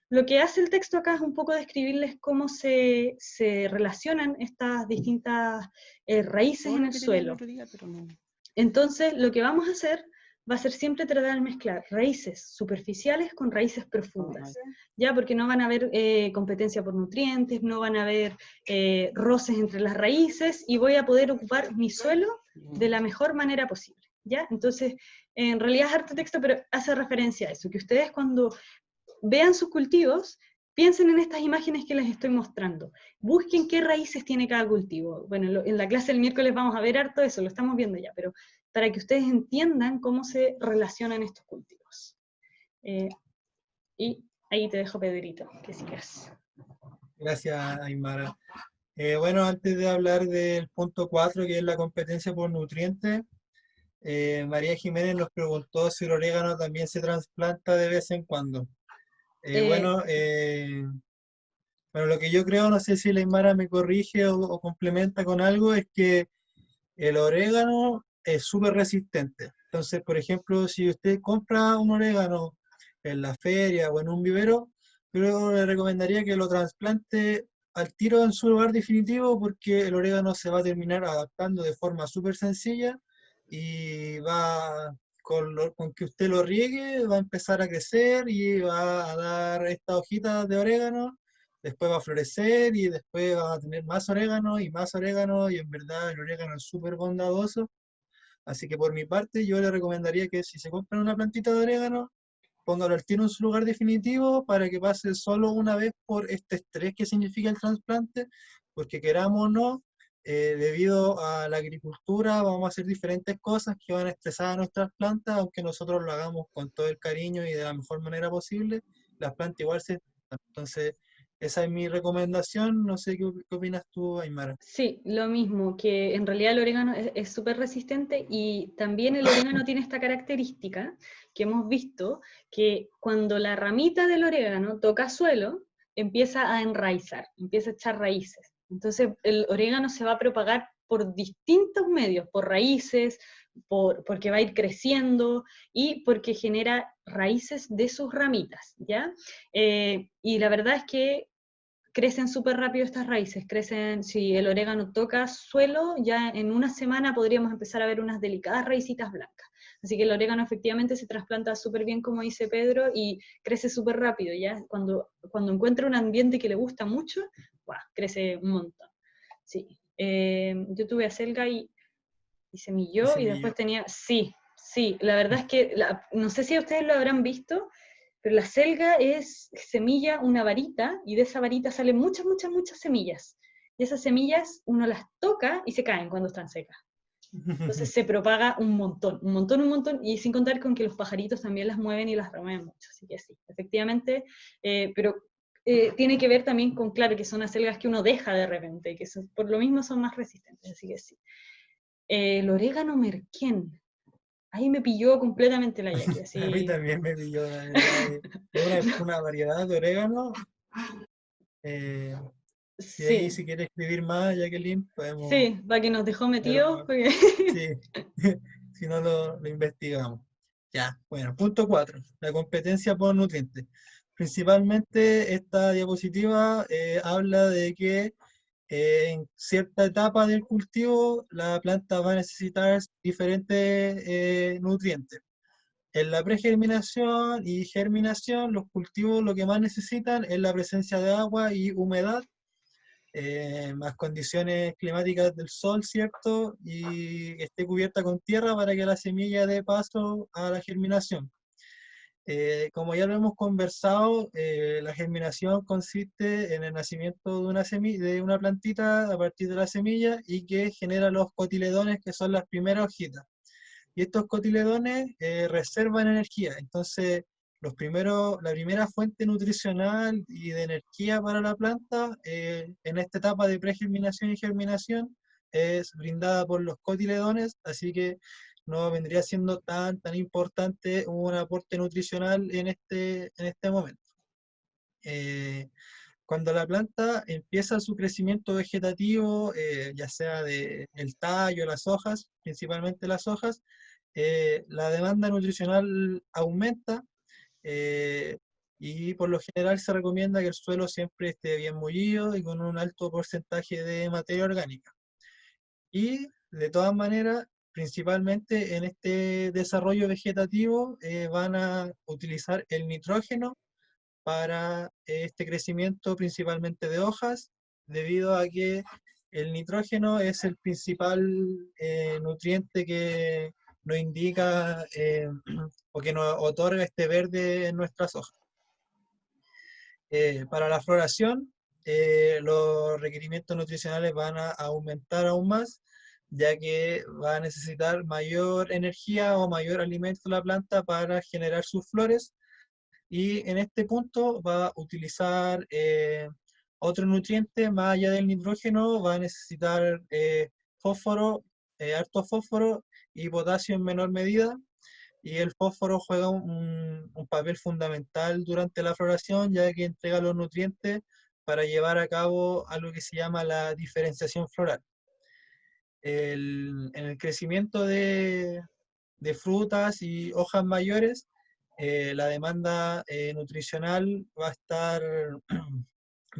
Lo que hace el texto acá es un poco describirles cómo se relacionan estas distintas raíces en el suelo. Entonces, lo que vamos a hacer va a ser siempre tratar de mezclar raíces superficiales con raíces profundas, ¿ya? Porque no van a haber competencia por nutrientes, no van a haber roces entre las raíces, y voy a poder ocupar mi suelo de la mejor manera posible, ¿ya? Entonces, en realidad es harto texto, pero hace referencia a eso, que ustedes cuando vean sus cultivos, piensen en estas imágenes que les estoy mostrando. Busquen qué raíces tiene cada cultivo. Bueno, en la clase del miércoles vamos a ver harto eso, lo estamos viendo ya, pero para que ustedes entiendan cómo se relacionan estos cultivos. Y ahí te dejo, Pedrito, que sigas.
Gracias, Aymara. Bueno, antes de hablar del punto 4, que es la competencia por nutrientes, María Jiménez nos preguntó si el orégano también se trasplanta de vez en cuando. Bueno, lo que yo creo, no sé si la Aymara me corrige o complementa con algo, es que el orégano es súper resistente. Entonces, por ejemplo, si usted compra un orégano en la feria o en un vivero, yo le recomendaría que lo trasplante al tiro en su lugar definitivo, porque el orégano se va a terminar adaptando de forma súper sencilla y va, con que usted lo riegue, va a empezar a crecer y va a dar estas hojitas de orégano. Después va a florecer y después va a tener más orégano, y en verdad el orégano es súper bondadoso. Así que por mi parte yo le recomendaría que si se compran una plantita de orégano, póngalo al tiro en su lugar definitivo para que pase solo una vez por este estrés que significa el trasplante, porque queramos o no, debido a la agricultura vamos a hacer diferentes cosas que van a estresar a nuestras plantas, aunque nosotros lo hagamos con todo el cariño y de la mejor manera posible, las plantas igual se estresan. Entonces, esa es mi recomendación. No sé qué opinas tú, Aymara.
Sí, lo mismo, que en realidad el orégano es súper resistente, y también el orégano tiene esta característica que hemos visto, que cuando la ramita del orégano toca suelo, empieza a enraizar, empieza a echar raíces. Entonces el orégano se va a propagar por distintos medios, por raíces, porque va a ir creciendo y porque genera raíces de sus ramitas, ¿ya? Y la verdad es que crecen súper rápido estas raíces, crecen, si el orégano toca suelo, ya en una semana podríamos empezar a ver unas delicadas raícitas blancas. Así que el orégano efectivamente se trasplanta súper bien, como dice Pedro, y crece súper rápido, ya cuando encuentra un ambiente que le gusta mucho, ¡buah!, crece un montón. Sí. Yo tuve acelga y
Y
semilló, y después
semillo.
tenía, sí, la verdad es que, no sé si ustedes lo habrán visto, pero la selga es semilla, una varita, y de esa varita salen muchas, muchas, muchas semillas. Y esas semillas uno las toca y se caen cuando están secas. Entonces se propaga un montón, un montón, un montón, y sin contar con que los pajaritos también las mueven y las remueven mucho. Así que sí, efectivamente, pero tiene que ver también con, claro, que son acelgas que uno deja de repente, que por lo mismo son más resistentes, así que sí. El orégano merquén, ahí me pilló completamente la Jackie,
A mí
así.
también me pilló, la verdad. Es una variedad de orégano. eh, y ahí,
Sí,
si quieres escribir más, Jacqueline, podemos
sí, para que nos dejó
ver
metidos,
más.
porque
Sí, si no lo investigamos. Ya, bueno, punto 4, la competencia por nutrientes. Principalmente esta diapositiva habla de que en cierta etapa del cultivo la planta va a necesitar diferentes nutrientes. En la pregerminación y germinación, los cultivos lo que más necesitan es la presencia de agua y humedad, más condiciones climáticas del sol, ¿cierto? Y que esté cubierta con tierra para que la semilla dé paso a la germinación. Como ya lo hemos conversado, la germinación consiste en el nacimiento de una de una plantita a partir de la semilla, y que genera los cotiledones, que son las primeras hojitas. Y estos cotiledones reservan energía. Entonces, la primera fuente nutricional y de energía para la planta en esta etapa de pregerminación y germinación es brindada por los cotiledones, así que no vendría siendo tan importante un aporte nutricional en este momento. Cuando la planta empieza su crecimiento vegetativo, ya sea del tallo, las hojas, principalmente las hojas, la demanda nutricional aumenta, eh, y por lo general se recomienda que el suelo siempre esté bien mullido y con un alto porcentaje de materia orgánica. Y de todas maneras, principalmente en este desarrollo vegetativo van a utilizar el nitrógeno para este crecimiento principalmente de hojas, debido a que el nitrógeno es el principal nutriente que nos indica o que nos otorga este verde en nuestras hojas. Para la floración, los requerimientos nutricionales van a aumentar aún más, ya que va a necesitar mayor energía o mayor alimento la planta para generar sus flores, y en este punto va a utilizar otro nutriente más allá del nitrógeno, va a necesitar fósforo, harto fósforo y potasio en menor medida, y el fósforo juega un papel fundamental durante la floración, ya que entrega los nutrientes para llevar a cabo algo que se llama la diferenciación floral. En el crecimiento de frutas y hojas mayores, la demanda nutricional va a estar,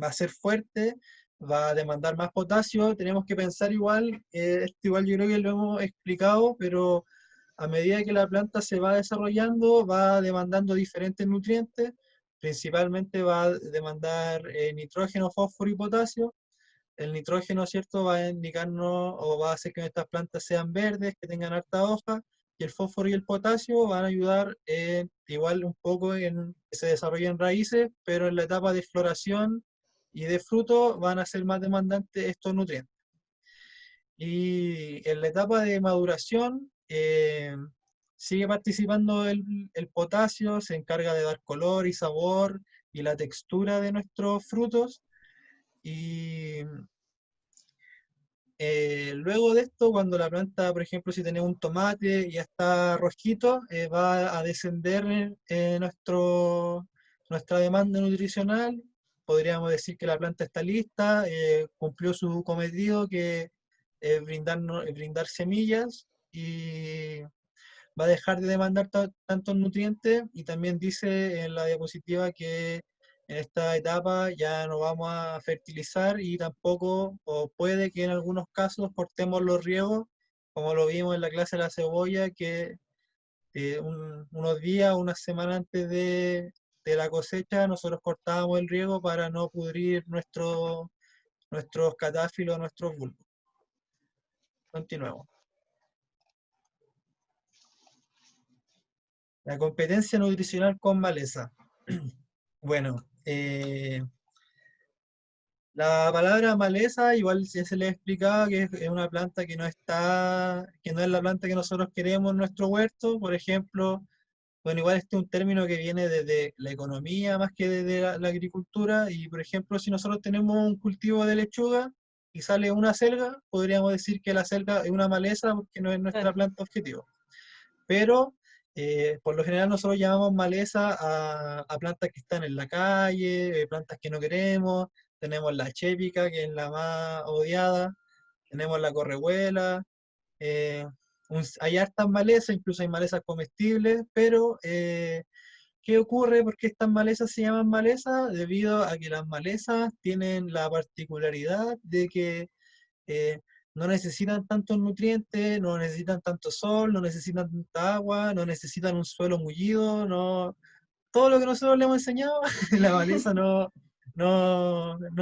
va a ser fuerte, va a demandar más potasio. Tenemos que pensar igual, esto igual yo creo que lo hemos explicado, pero a medida que la planta se va desarrollando, va demandando diferentes nutrientes, principalmente va a demandar nitrógeno, fósforo y potasio. El nitrógeno, ¿cierto?, va a indicarnos o va a hacer que estas plantas sean verdes, que tengan harta hoja, y el fósforo y el potasio van a ayudar igual un poco en que se desarrollen raíces, pero en la etapa de floración y de fruto van a ser más demandantes estos nutrientes. Y en la etapa de maduración sigue participando el potasio, se encarga de dar color y sabor y la textura de nuestros frutos. Y luego de esto, cuando la planta, por ejemplo, si tenemos un tomate y ya está rojito, va a descender nuestra demanda nutricional. Podríamos decir que la planta está lista, cumplió su cometido, que es brindar semillas, y va a dejar de demandar tantos nutrientes. Y también dice en la diapositiva que en esta etapa ya no vamos a fertilizar, y tampoco, o puede que en algunos casos cortemos los riegos, como lo vimos en la clase de la cebolla, que unos días, unas semanas antes de la cosecha, nosotros cortábamos el riego para no pudrir nuestros catáfilos, nuestros bulbos. Continuemos. La competencia nutricional con maleza. Bueno, la palabra maleza, igual ya se les explicaba que es una planta que no está, que no es la planta que nosotros queremos en nuestro huerto. Por ejemplo, bueno, igual este es un término que viene desde la economía más que desde la agricultura. Y por ejemplo, si nosotros tenemos un cultivo de lechuga y sale una selga, podríamos decir que la selga es una maleza porque no es nuestra
Claro.
planta objetivo. Pero por lo general nosotros llamamos maleza a plantas que están en la calle, plantas que no queremos. Tenemos la chépica, que es la más odiada, tenemos la correhuela, eh, hay hartas malezas, incluso hay malezas comestibles, pero ¿qué ocurre? ¿Por qué estas malezas se llaman malezas? Debido a que las malezas tienen la particularidad de que eh, no necesitan tantos nutrientes, no necesitan tanto sol, no necesitan tanta agua, no necesitan un suelo mullido, no, todo lo que nosotros le hemos enseñado, la maleza no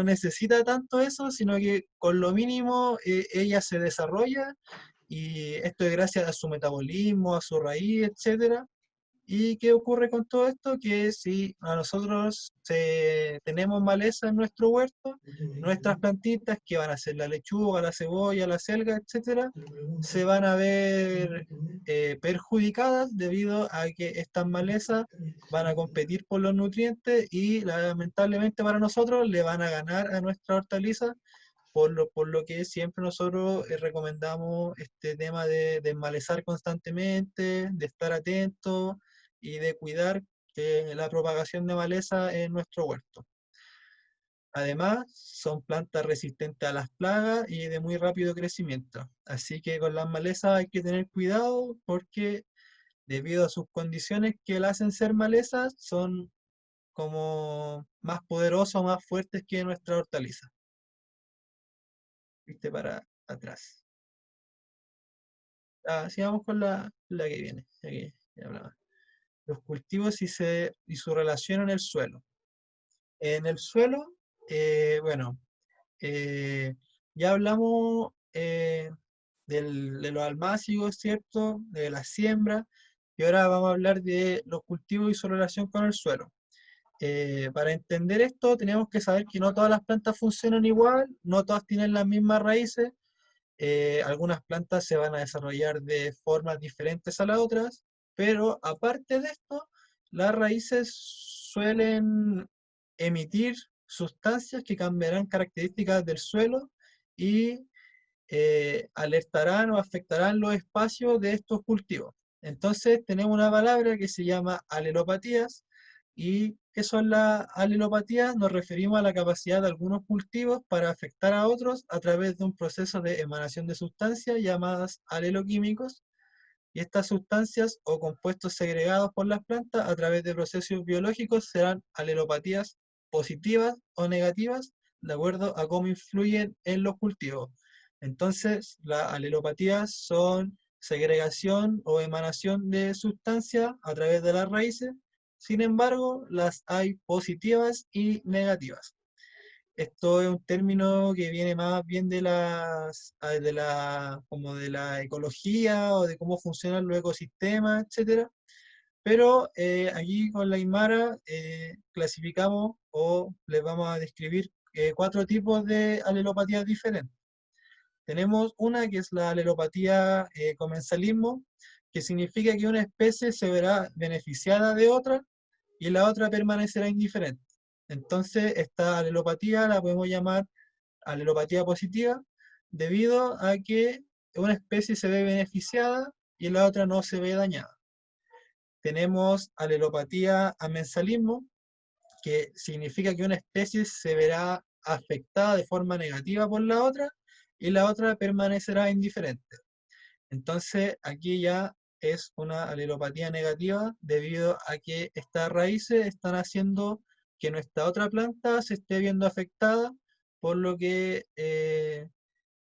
necesita tanto eso, sino que con lo mínimo ella se desarrolla, y esto es gracias a su metabolismo, a su raíz, etcétera. ¿Y qué ocurre con todo esto? Que si a nosotros tenemos maleza en nuestro huerto, nuestras plantitas, que van a ser la lechuga, la cebolla, la selga, etcétera, se van a ver perjudicadas, debido a que estas malezas van a competir por los nutrientes, y lamentablemente para nosotros le van a ganar a nuestra hortaliza, por lo que siempre nosotros recomendamos este tema de enmalezar constantemente, de estar atentos y de cuidar la propagación de maleza en nuestro huerto. Además, son plantas resistentes a las plagas y de muy rápido crecimiento. Así que con las malezas hay que tener cuidado, porque debido a sus condiciones que las hacen ser malezas, son como más poderosas, más fuertes que nuestra hortaliza. Viste para atrás. sigamos con la que viene. Aquí, ya hablaba. Los cultivos y su relación en el suelo. En el suelo, bueno, eh, ya hablamos de los almácigos, ¿cierto? De la siembra, y ahora vamos a hablar de los cultivos y su relación con el suelo. Para entender esto, tenemos que saber que no todas las plantas funcionan igual, no todas tienen las mismas raíces, algunas plantas se van a desarrollar de formas diferentes a las otras, pero aparte de esto, las raíces suelen emitir sustancias que cambiarán características del suelo y alertarán o afectarán los espacios de estos cultivos. Entonces tenemos una palabra que se llama alelopatías. ¿Y qué son las alelopatías? Nos referimos a la capacidad de algunos cultivos para afectar a otros a través de un proceso de emanación de sustancias llamadas aleloquímicos. Y estas sustancias o compuestos segregados por las plantas a través de procesos biológicos serán alelopatías positivas o negativas de acuerdo a cómo influyen en los cultivos. Entonces, las alelopatías son segregación o emanación de sustancias a través de las raíces. Sin embargo, las hay positivas y negativas. Esto es un término que viene más bien como de la ecología o de cómo funcionan los ecosistemas, etcétera. Pero aquí con la Aymara clasificamos o les vamos a describir 4 tipos de alelopatías diferentes. Tenemos una que es la alelopatía comensalismo, que significa que una especie se verá beneficiada de otra y la otra permanecerá indiferente. Entonces, esta alelopatía la podemos llamar alelopatía positiva, debido a que una especie se ve beneficiada y la otra no se ve dañada. Tenemos alelopatía amensalismo, que significa que una especie se verá afectada de forma negativa por la otra y la otra permanecerá indiferente. Entonces, aquí ya es una alelopatía negativa debido a que estas raíces están haciendo que nuestra otra planta se esté viendo afectada, por lo que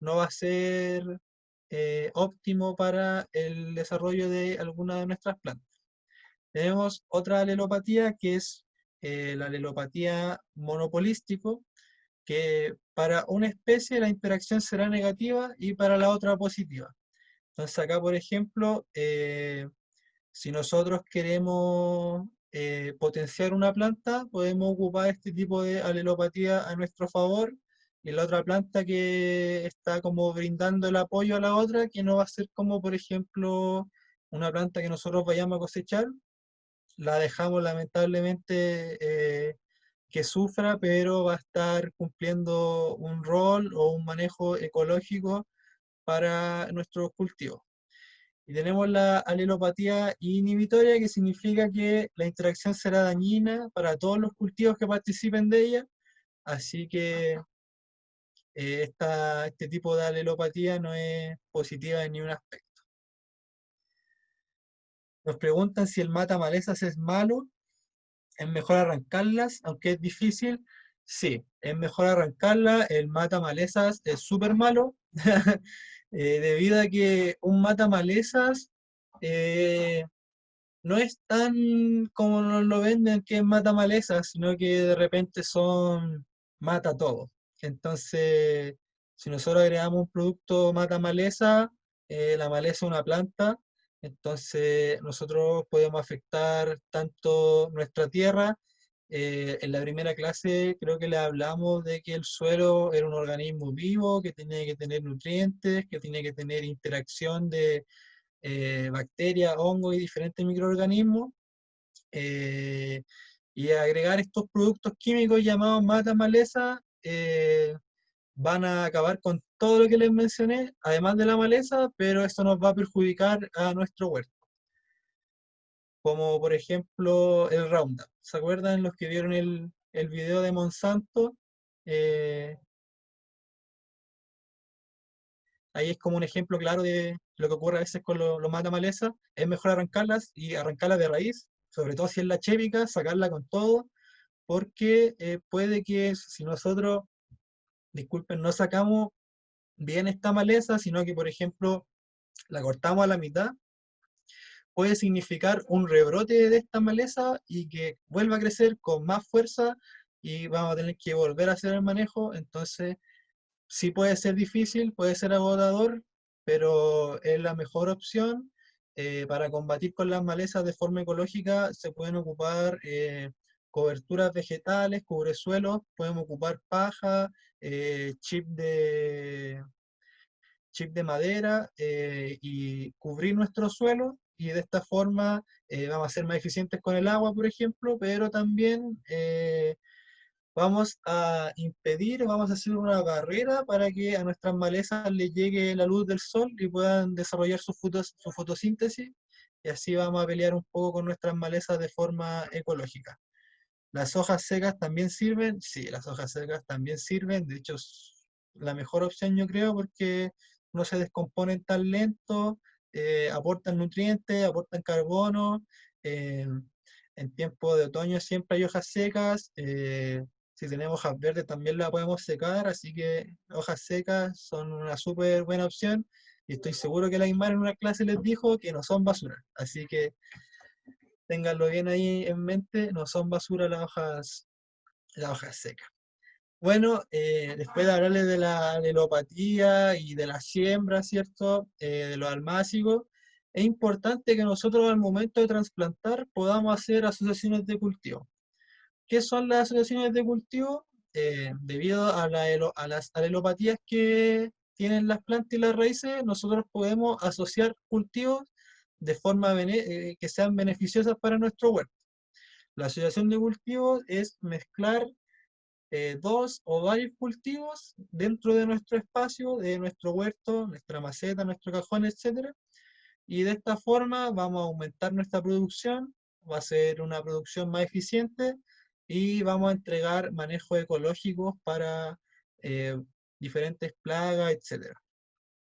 no va a ser óptimo para el desarrollo de alguna de nuestras plantas. Tenemos otra alelopatía que es la alelopatía monopolístico, que para una especie la interacción será negativa y para la otra positiva. Entonces acá, por ejemplo, si nosotros queremos potenciar una planta, podemos ocupar este tipo de alelopatía a nuestro favor, y la otra planta que está como brindando el apoyo a la otra, que no va a ser como, por ejemplo, una planta que nosotros vayamos a cosechar, la dejamos lamentablemente que sufra, pero va a estar cumpliendo un rol o un manejo ecológico para nuestros cultivos. Y tenemos la alelopatía inhibitoria, que significa que la interacción será dañina para todos los cultivos que participen de ella, así que este tipo de alelopatía no es positiva en ningún aspecto. Nos preguntan si el mata malezas es malo. Es mejor arrancarlas, aunque es difícil. Sí, es mejor arrancarla. El mata malezas es súper malo, debido a que un mata malezas no es tan como nos lo venden, que es mata malezas, sino que de repente son mata todo. Entonces, si nosotros agregamos un producto mata maleza, la maleza es una planta, entonces nosotros podemos afectar tanto nuestra tierra. En la primera clase creo que le hablamos de que el suelo era un organismo vivo, que tiene que tener nutrientes, que tiene que tener interacción de bacterias, hongos y diferentes microorganismos, eh, y agregar estos productos químicos llamados mata maleza van a acabar con todo lo que les mencioné, además de la maleza, pero esto nos va a perjudicar a nuestro huerto. Como por ejemplo el Roundup. ¿Se acuerdan los que vieron el video de Monsanto? Eh, Ahí es como un ejemplo claro de lo que ocurre a veces con los mata maleza. Es mejor arrancarlas y arrancarlas de raíz, sobre todo si es la chépica, sacarla con todo, porque puede que si nosotros, disculpen, no sacamos bien esta maleza, sino que, por ejemplo, la cortamos a la mitad, puede significar un rebrote de esta maleza y que vuelva a crecer con más fuerza y vamos a tener que volver a hacer el manejo. Entonces, sí puede ser difícil, puede ser agotador, pero es la mejor opción. Para combatir con las malezas de forma ecológica se pueden ocupar coberturas vegetales, cubresuelos, podemos ocupar paja, chip de madera y cubrir nuestro suelo, y de esta forma vamos a ser más eficientes con el agua, por ejemplo, pero también vamos a impedir, vamos a hacer una barrera para que a nuestras malezas les llegue la luz del sol y puedan desarrollar su fotosíntesis, y así vamos a pelear un poco con nuestras malezas de forma ecológica. ¿Las hojas secas también sirven? Sí, las hojas secas también sirven. De hecho, es la mejor opción, yo creo, porque no se descomponen tan lento, aportan nutrientes, aportan carbono. eh, en tiempo de otoño siempre hay hojas secas. Si tenemos hojas verdes también la podemos secar, así que hojas secas son una súper buena opción. Y estoy seguro que la Aymara en una clase les dijo que no son basura. Así que ténganlo bien ahí en mente, no son basura las hojas secas. Bueno, después de hablarles de la alelopatía y de la siembra, ¿cierto? De los almácigos, es importante que nosotros al momento de trasplantar podamos hacer asociaciones de cultivo. ¿Qué son las asociaciones de cultivo? Debido a las alelopatías que tienen las plantas y las raíces, nosotros podemos asociar cultivos de forma que sean beneficiosas para nuestro huerto. La asociación de cultivos es mezclar dos o varios cultivos dentro de nuestro espacio, de nuestro huerto, nuestra maceta, nuestro cajón, etc. Y de esta forma vamos a aumentar nuestra producción, va a ser una producción más eficiente y vamos a entregar manejos ecológicos para eh, diferentes plagas, etc.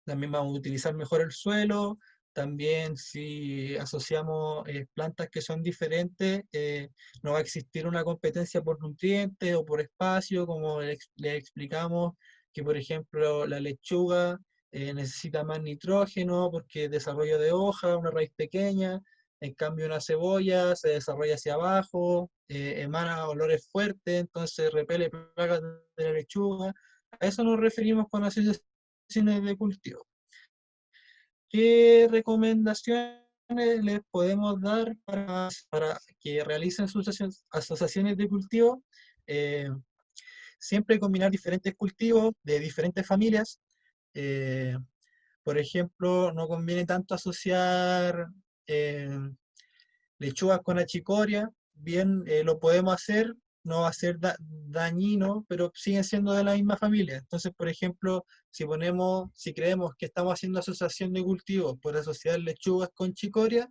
También vamos a utilizar mejor el suelo. También si asociamos plantas que son diferentes, no va a existir una competencia por nutrientes o por espacio, como le explicamos que, por ejemplo, la lechuga necesita más nitrógeno porque desarrollo de hoja, una raíz pequeña. En cambio, una cebolla se desarrolla hacia abajo, emana olores fuertes, entonces repele plagas de la lechuga. A eso nos referimos con asociaciones de cultivo. ¿Qué recomendaciones les podemos dar para que realicen sus asociaciones de cultivo? Eh, Siempre combinar diferentes cultivos de diferentes familias. Eh, por ejemplo, no conviene tanto asociar eh, lechugas con achicoria, bien lo podemos hacer, no va a ser dañino, pero siguen siendo de la misma familia. Entonces, por ejemplo, si creemos que estamos haciendo asociación de cultivos por asociar lechugas con chicoria,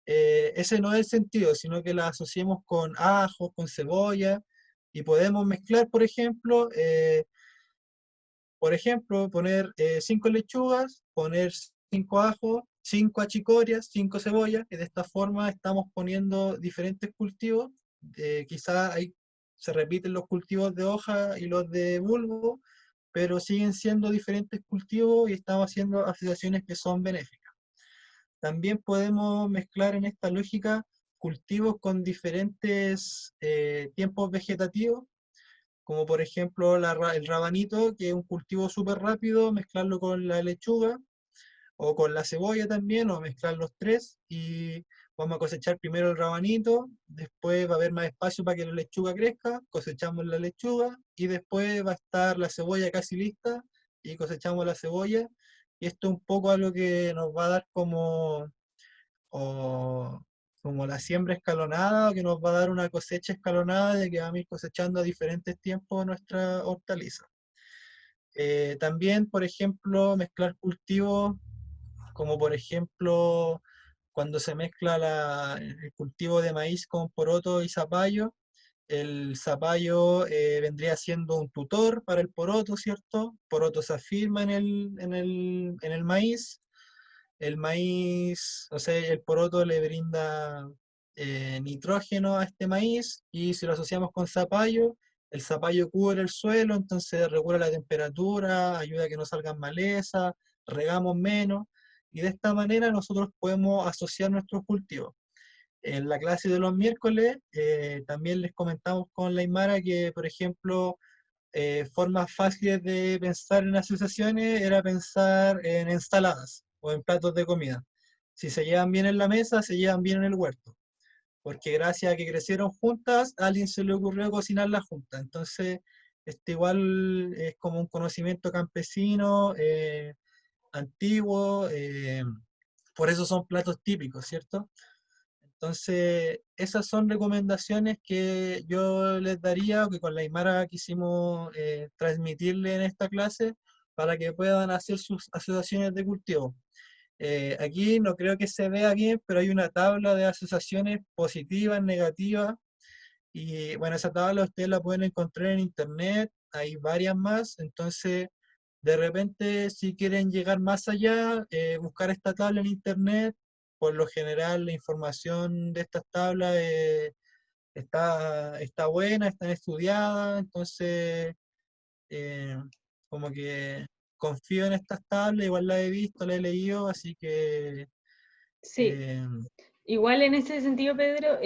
ese no es el sentido, sino que las asociemos con ajos, con cebolla, y podemos mezclar, poner 5 lechugas, poner 5 ajos, 5 achicorias, 5 cebollas, y de esta forma estamos poniendo diferentes cultivos. Quizá ahí se repiten los cultivos de hoja y los de bulbo, pero siguen siendo diferentes cultivos y estamos haciendo asociaciones que son benéficas. También podemos mezclar en esta lógica cultivos con diferentes tiempos vegetativos, como por ejemplo el rabanito, que es un cultivo súper rápido, mezclarlo con la lechuga o con la cebolla también, o mezclar los tres, y vamos a cosechar primero el rabanito, después va a haber más espacio para que la lechuga crezca, cosechamos la lechuga, y después va a estar la cebolla casi lista, y cosechamos la cebolla, y esto es un poco algo que nos va a dar o como la siembra escalonada, que nos va a dar una cosecha escalonada de que vamos a ir cosechando a diferentes tiempos nuestra hortaliza. También, por ejemplo, mezclar cultivos, como por ejemplo cuando se mezcla el cultivo de maíz con poroto y zapallo. El zapallo vendría siendo un tutor para el poroto, ¿cierto? Poroto se afirma en el maíz. El maíz, o sea, el poroto le brinda nitrógeno a este maíz, y si lo asociamos con zapallo, el zapallo cubre el suelo, entonces regula la temperatura, ayuda a que no salgan malezas, regamos menos, y de esta manera nosotros podemos asociar nuestros cultivos. En la clase de los miércoles también les comentamos con la Aymara que, por ejemplo, formas fáciles de pensar en asociaciones era pensar en ensaladas o en platos de comida. Si se llevan bien en la mesa, se llevan bien en el huerto, porque gracias a que crecieron juntas, a alguien se le ocurrió cocinarlas juntas. Entonces, igual es como un conocimiento campesino, antiguo, por eso son platos típicos, ¿cierto? Entonces, esas son recomendaciones que yo les daría, o que con la Aymara quisimos transmitirle en esta clase, para que puedan hacer sus asociaciones de cultivo. Aquí no creo que se vea bien, pero hay una tabla de asociaciones positivas, negativas, y bueno, esa tabla ustedes la pueden encontrar en internet, hay varias más, entonces de repente si quieren llegar más allá, buscar esta tabla en internet. Por lo general la información de estas tablas está buena, están estudiadas, entonces eh, como que confío en estas tablas, igual las he visto, las he leído, así que
Sí,
eh,
igual en ese sentido, Pedro,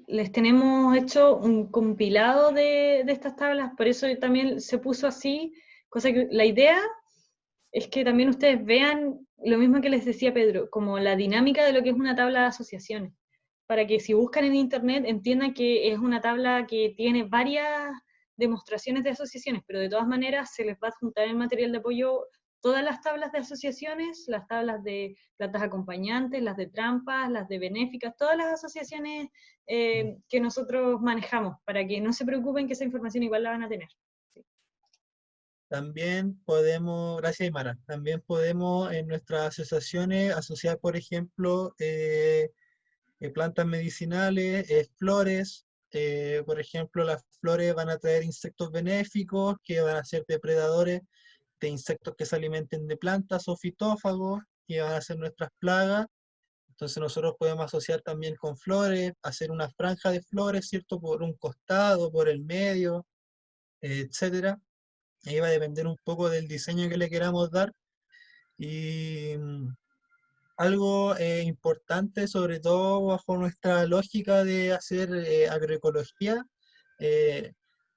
les tenemos hecho un compilado de estas tablas, por eso también se puso así, cosa que la idea es que también ustedes vean lo mismo que les decía Pedro, como la dinámica de lo que es una tabla de asociaciones, para que si buscan en internet entiendan que es una tabla que tiene varias demostraciones de asociaciones, pero de todas maneras se les va a juntar en el material de apoyo todas las tablas de asociaciones, las tablas de plantas acompañantes, las de trampas, las de benéficas, todas las asociaciones que nosotros manejamos, para que no se preocupen que esa información igual la van a tener.
también podemos, gracias Aymara, también podemos en nuestras asociaciones asociar, por ejemplo, plantas medicinales, flores. Por ejemplo, las flores van a traer insectos benéficos que van a ser depredadores de insectos que se alimenten de plantas o fitófagos, que van a ser nuestras plagas. Entonces nosotros podemos asociar también con flores, hacer una franja de flores, ¿cierto? Por un costado, por el medio, etcétera. Ahí va a depender un poco del diseño que le queramos dar. Y algo importante, sobre todo bajo nuestra lógica de hacer agroecología, eh,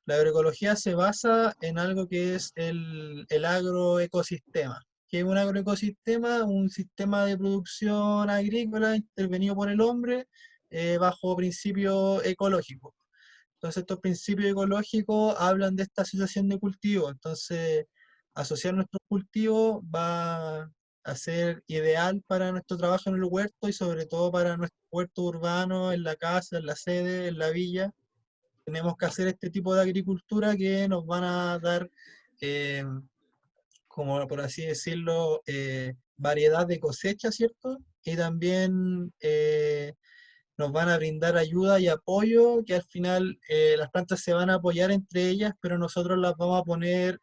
la agroecología se basa en algo que es el agroecosistema. ¿Que es un agroecosistema? Un sistema de producción agrícola intervenido por el hombre bajo principios ecológicos. Entonces estos principios ecológicos hablan de esta asociación de cultivos. Entonces, asociar nuestros cultivos va a ser ideal para nuestro trabajo en el huerto y sobre todo para nuestro huerto urbano, en la casa, en la sede, en la villa. Tenemos que hacer este tipo de agricultura que nos van a dar, eh, como por así decirlo, variedad de cosecha, ¿cierto? Y también nos van a brindar ayuda y apoyo, que al final las plantas se van a apoyar entre ellas, pero nosotros las vamos a poner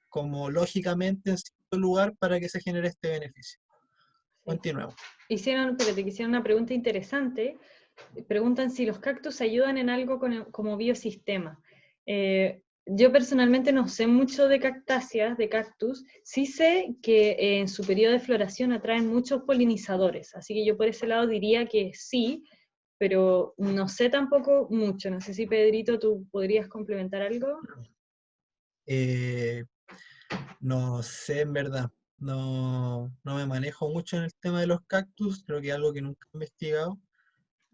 como lógicamente en cierto lugar para que se genere este beneficio.
Sí.
Continuemos.
Espérate, que hicieron una pregunta interesante. Preguntan si los cactus ayudan en algo como biosistema. Yo personalmente no sé mucho de cactáceas, de cactus, sí sé que en su periodo de floración atraen muchos polinizadores, así que yo por ese lado diría que sí, pero no sé tampoco mucho. No sé si Pedrito tú podrías complementar algo.
Eh, no sé, en verdad, no me manejo mucho en el tema de los cactus, creo que es algo que nunca he investigado,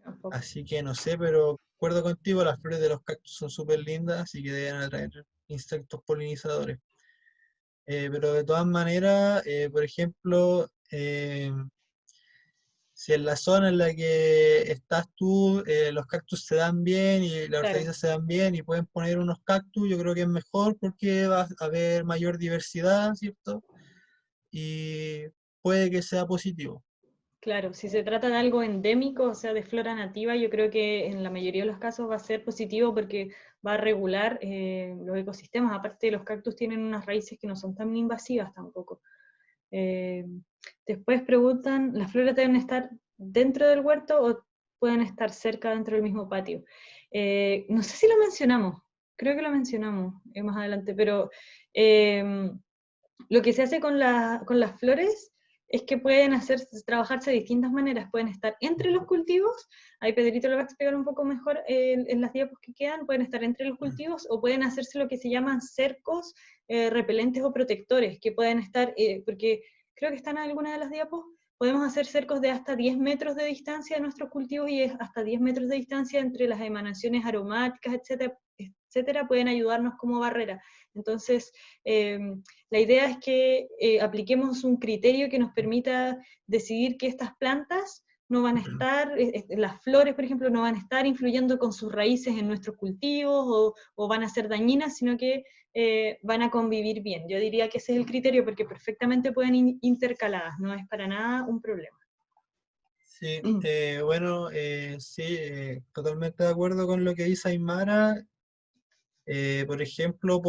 Tampoco.
así que no sé, pero acuerdo contigo, las flores de los cactus son súper lindas, así que deben atraer insectos polinizadores. Pero de todas maneras, por ejemplo, si en la zona en la que estás tú, los cactus se dan bien y las
Claro.
hortalizas se dan bien y pueden poner unos cactus, yo creo que es mejor porque va a haber mayor diversidad, ¿cierto? Y puede que sea positivo.
Claro, si se trata de algo endémico, o sea, de flora nativa, yo creo que en la mayoría de los casos va a ser positivo porque va a regular los ecosistemas. Aparte, los cactus tienen unas raíces que no son tan invasivas tampoco. Eh, Después preguntan, ¿las flores deben estar dentro del huerto o pueden estar cerca dentro del mismo patio? No sé si lo mencionamos, creo que lo mencionamos más adelante, pero Lo que se hace con las flores es que pueden trabajarse de distintas maneras, pueden estar entre los cultivos, ahí Pedrito lo va a explicar un poco mejor en las diapos que quedan, pueden estar entre los cultivos o pueden hacerse lo que se llaman cercos repelentes o protectores, que pueden estar, porque creo que están en alguna de las diapos, podemos hacer cercos de hasta 10 metros de distancia de nuestros cultivos y hasta 10 metros de distancia entre las emanaciones aromáticas, etcétera, etcétera, pueden ayudarnos como barrera. Entonces, la idea es que apliquemos un criterio que nos permita decidir que estas plantas no van a estar, las flores, por ejemplo, no van a estar influyendo con sus raíces en nuestros cultivos o van a ser dañinas, sino que van a convivir bien. Yo diría que ese es el criterio porque perfectamente pueden intercaladas, no es para nada un problema.
Sí, bueno, sí, totalmente de acuerdo con lo que dice Aymara. Por ejemplo,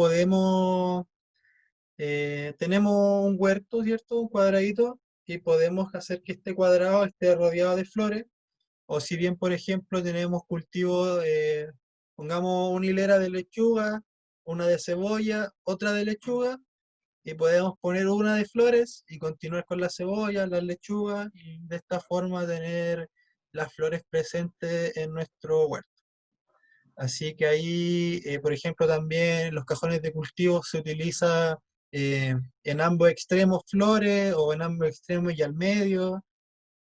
tenemos un huerto, ¿cierto? Un cuadradito, y podemos hacer que este cuadrado esté rodeado de flores. O si bien, por ejemplo, tenemos cultivos, pongamos una hilera de lechuga, una de cebolla, otra de lechuga, y podemos poner una de flores y continuar con la cebolla, las lechugas, y de esta forma tener las flores presentes en nuestro huerto. Así que ahí, por ejemplo, también los cajones de cultivo se utiliza en ambos extremos flores o en ambos extremos y al medio.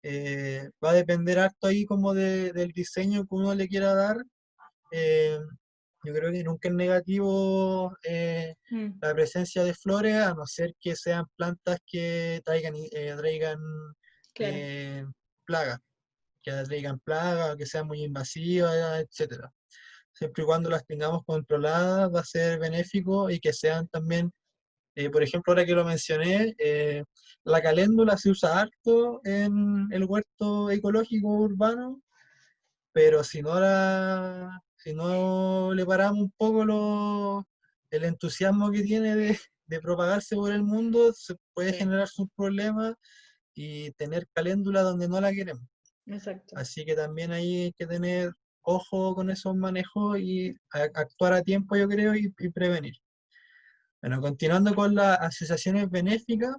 Va a depender harto ahí como del diseño que uno le quiera dar. Eh, yo creo que nunca es negativo la presencia de flores, a no ser que sean plantas que traigan
Claro.
eh, plagas, que sean muy invasivas, etcétera. Siempre y cuando las tengamos controladas va a ser benéfico y que sean también, por ejemplo, ahora que lo mencioné, la caléndula se usa harto en el huerto ecológico urbano, pero si no le paramos un poco el entusiasmo que tiene de propagarse por el mundo, se puede
Sí,
generar sus problemas y tener caléndula donde no la queremos.
exacto.
Así que también ahí hay que tener ojo con esos manejos y actuar a tiempo, yo creo, y prevenir. Bueno, continuando con las asociaciones benéficas,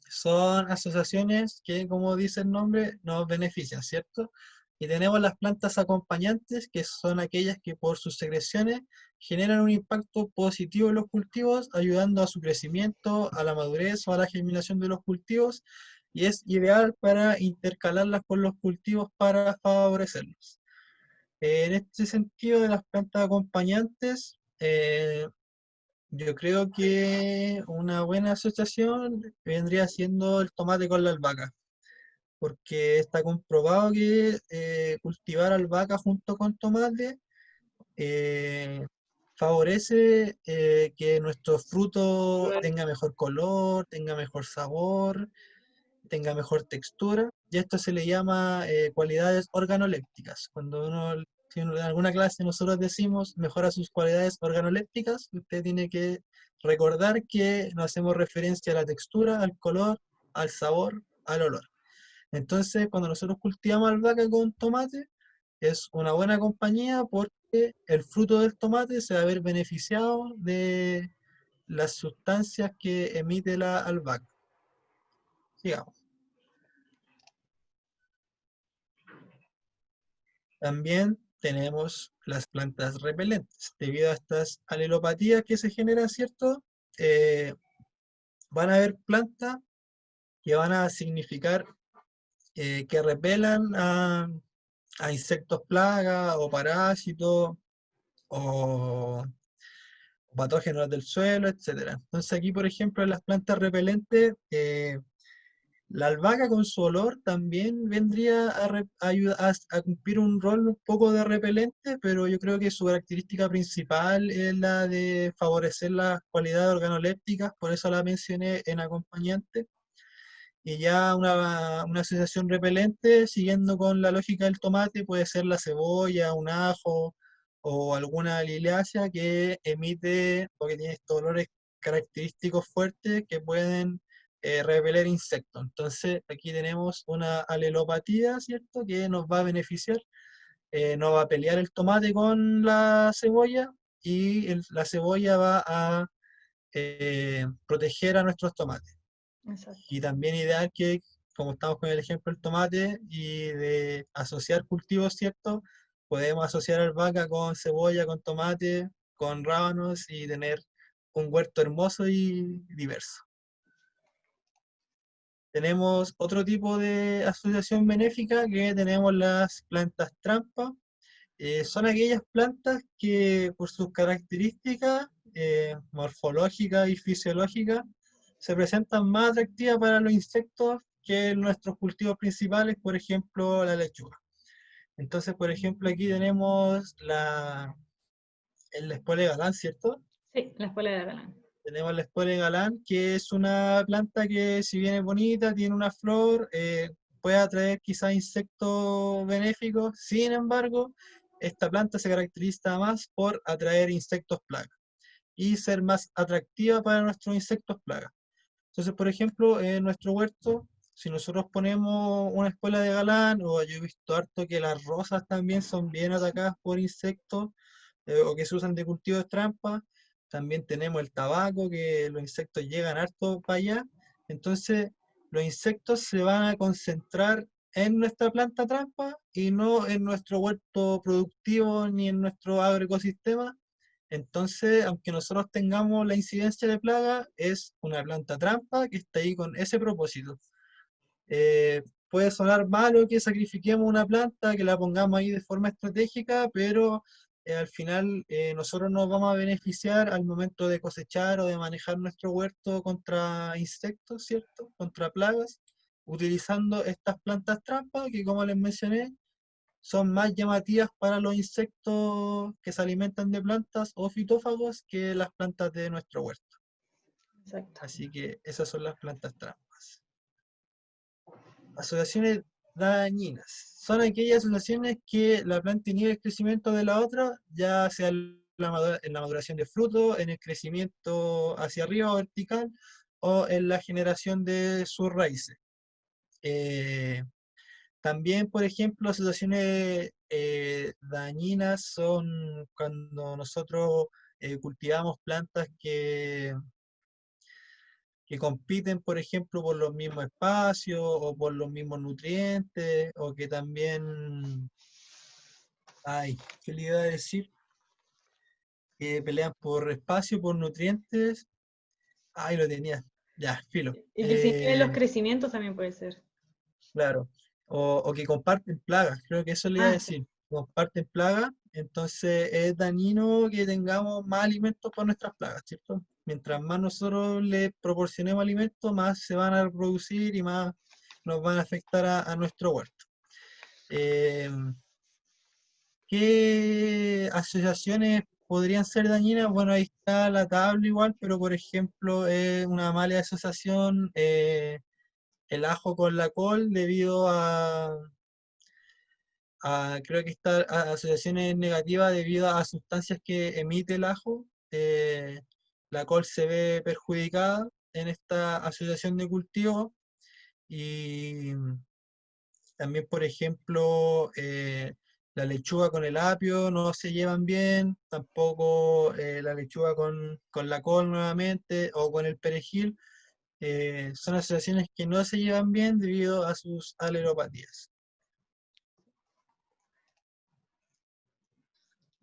son asociaciones que, como dice el nombre, nos benefician, ¿cierto? Y tenemos las plantas acompañantes, que son aquellas que por sus secreciones generan un impacto positivo en los cultivos, ayudando a su crecimiento, a la madurez o a la germinación de los cultivos, y es ideal para intercalarlas con los cultivos para favorecerlos. En este sentido de las plantas acompañantes, yo creo que una buena asociación vendría siendo el tomate con la albahaca, porque está comprobado que cultivar albahaca junto con tomate eh, favorece que nuestro fruto tenga mejor color, tenga mejor sabor, tenga mejor textura, y esto se le llama cualidades organolépticas. Si en alguna clase nosotros decimos mejora sus cualidades organolépticas, usted tiene que recordar que no hacemos referencia a la textura, al color, al sabor, al olor. Entonces, cuando nosotros cultivamos albahaca con tomate, es una buena compañía porque el fruto del tomate se va a ver beneficiado de las sustancias que emite la albahaca. Sigamos. También tenemos las plantas repelentes. Debido a estas alelopatías que se generan, ¿cierto? Eh, Van a haber plantas que van a significar que repelan a insectos plagas o parásitos o patógenos del suelo, etcétera. Entonces aquí, por ejemplo, en las plantas repelentes, la albahaca con su olor también vendría a cumplir un rol un poco de repelente, pero yo creo que su característica principal es la de favorecer las cualidades organolépticas, por eso la mencioné en acompañante. Y ya una asociación repelente, siguiendo con la lógica del tomate, puede ser la cebolla, un ajo o alguna liliácea que emite o que tiene estos olores característicos fuertes que pueden repeler insectos. Entonces aquí tenemos una alelopatía, ¿cierto? Que nos va a beneficiar, no va a pelear el tomate con la cebolla y la cebolla va a proteger a nuestros tomates.
Exacto.
Y también ideal que, como estamos con el ejemplo del tomate, y de asociar cultivos, ¿cierto? Podemos asociar albahaca con cebolla, con tomate, con rábanos y tener un huerto hermoso y diverso. Tenemos otro tipo de asociación benéfica, que tenemos las plantas trampa. Son aquellas plantas que por sus características morfológicas y fisiológicas se presentan más atractivas para los insectos que nuestros cultivos principales, por ejemplo, la lechuga. Entonces, por ejemplo, aquí tenemos el espole galán, ¿cierto?
Sí, la escuela de Galán.
Tenemos la espole galán, que es una planta que, si bien es bonita, tiene una flor, puede atraer quizás insectos benéficos. Sin embargo, esta planta se caracteriza más por atraer insectos plagas y ser más atractiva para nuestros insectos plagas. Entonces, por ejemplo, en nuestro huerto, si nosotros ponemos una espuela de galán, o yo he visto harto que las rosas también son bien atacadas por insectos, o que se usan de cultivo de trampa. También tenemos el tabaco, que los insectos llegan harto para allá. Entonces, los insectos se van a concentrar en nuestra planta trampa y no en nuestro huerto productivo ni en nuestro agroecosistema. Entonces, aunque nosotros tengamos la incidencia de plaga, es una planta trampa que está ahí con ese propósito. Puede sonar malo que sacrifiquemos una planta, que la pongamos ahí de forma estratégica, pero al final nosotros nos vamos a beneficiar al momento de cosechar o de manejar nuestro huerto contra insectos, ¿cierto? Contra plagas, utilizando estas plantas trampa que, como les mencioné, son más llamativas para los insectos que se alimentan de plantas o fitófagos que las plantas de nuestro huerto.
Exacto.
Así que esas son las plantas trampas. Asociaciones dañinas. Son aquellas asociaciones que la planta inhibe el crecimiento de la otra, ya sea en la maduración de fruto, en el crecimiento hacia arriba o vertical, o en la generación de sus raíces. También, por ejemplo, asociaciones dañinas son cuando nosotros cultivamos plantas que compiten, por ejemplo, por los mismos espacios o por los mismos nutrientes, o que también, ay, ¿qué le iba a decir? Que pelean por espacio, por nutrientes. Ay, lo tenía. Ya, filo.
Y que se inhiben los crecimientos también puede ser.
Claro. O que comparten plagas, creo que eso le iba a
Ah, sí.
decir. Comparten plagas, entonces es dañino que tengamos más alimentos para nuestras plagas, ¿cierto? Mientras más nosotros le proporcionemos alimentos, más se van a reproducir y más nos van a afectar a nuestro huerto. Eh, ¿Qué asociaciones podrían ser dañinas? Bueno, ahí está la tabla igual, pero por ejemplo, una mala asociación, el ajo con la col, debido creo que esta asociación es negativa debido a sustancias que emite el ajo. La col se ve perjudicada en esta asociación de cultivo, y también, por ejemplo, la lechuga con el apio no se llevan bien, tampoco la lechuga con la col nuevamente, o con el perejil. Son asociaciones que no se llevan bien debido a sus aleropatías.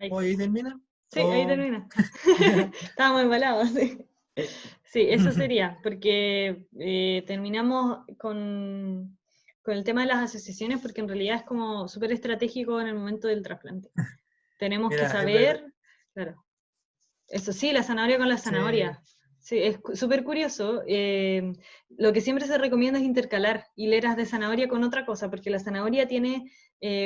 Ahí
¿Hoy termina?
sí, ahí termina. Estábamos embalados, sí. Sí, eso sería, porque terminamos con el tema de las asociaciones, porque en realidad es como súper estratégico en el momento del trasplante. Tenemos que
Mira, es verdad.
saber, claro, eso sí, la zanahoria con la
Sí,
zanahoria. Sí, es súper curioso. Lo que siempre se recomienda es intercalar hileras de zanahoria con otra cosa, porque la zanahoria tiene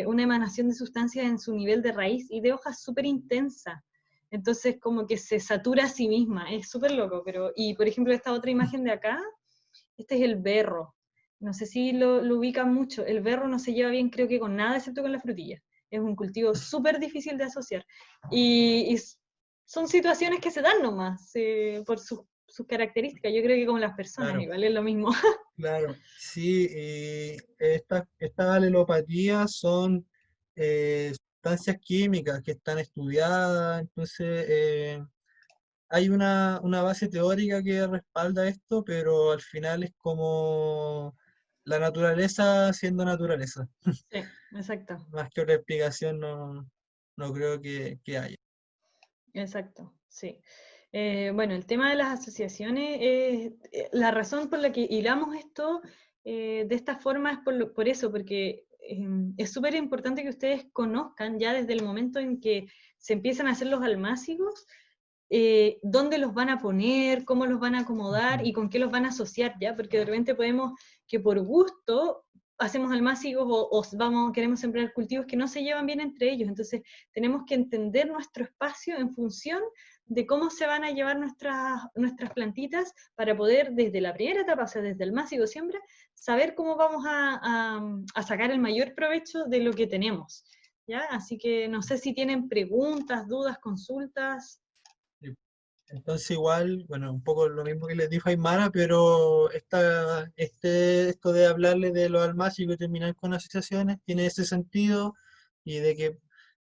una emanación de sustancias en su nivel de raíz y de hojas súper intensa. Entonces, como que se satura a sí misma. Es súper loco. Y por ejemplo, esta otra imagen de acá, este es el berro. No sé si lo ubican mucho. El berro no se lleva bien, creo que con nada, excepto con la frutilla. Es un cultivo súper difícil de asociar. Y son situaciones que se dan nomás, por sus características. Yo creo que como las personas,
claro,
igual es lo mismo.
claro. Sí, y estas alelopatías son sustancias químicas que están estudiadas, entonces hay una base teórica que respalda esto, pero al final es como la naturaleza siendo naturaleza.
Sí, exacto.
Más que otra explicación no creo que haya.
Exacto, sí. Bueno, el tema de las asociaciones, la razón por la que hilamos esto de esta forma es por eso, porque es súper importante que ustedes conozcan ya desde el momento en que se empiezan a hacer los almácigos, dónde los van a poner, cómo los van a acomodar
Ujú.
y con qué los van a asociar, ¿ya? Porque de repente podemos que por gusto hacemos almácigos queremos sembrar cultivos que no se llevan bien entre ellos, entonces tenemos que entender nuestro espacio en función de cómo se van a llevar nuestras plantitas para poder desde la primera etapa, o sea, desde el másico siembra, saber cómo vamos a sacar el mayor provecho de lo que tenemos, ¿ya? Así que no sé si tienen preguntas, dudas, consultas.
Entonces igual, bueno, un poco lo mismo que les dijo Aymara, pero esto de hablarle de los almácigos y terminar con asociaciones tiene ese sentido y de que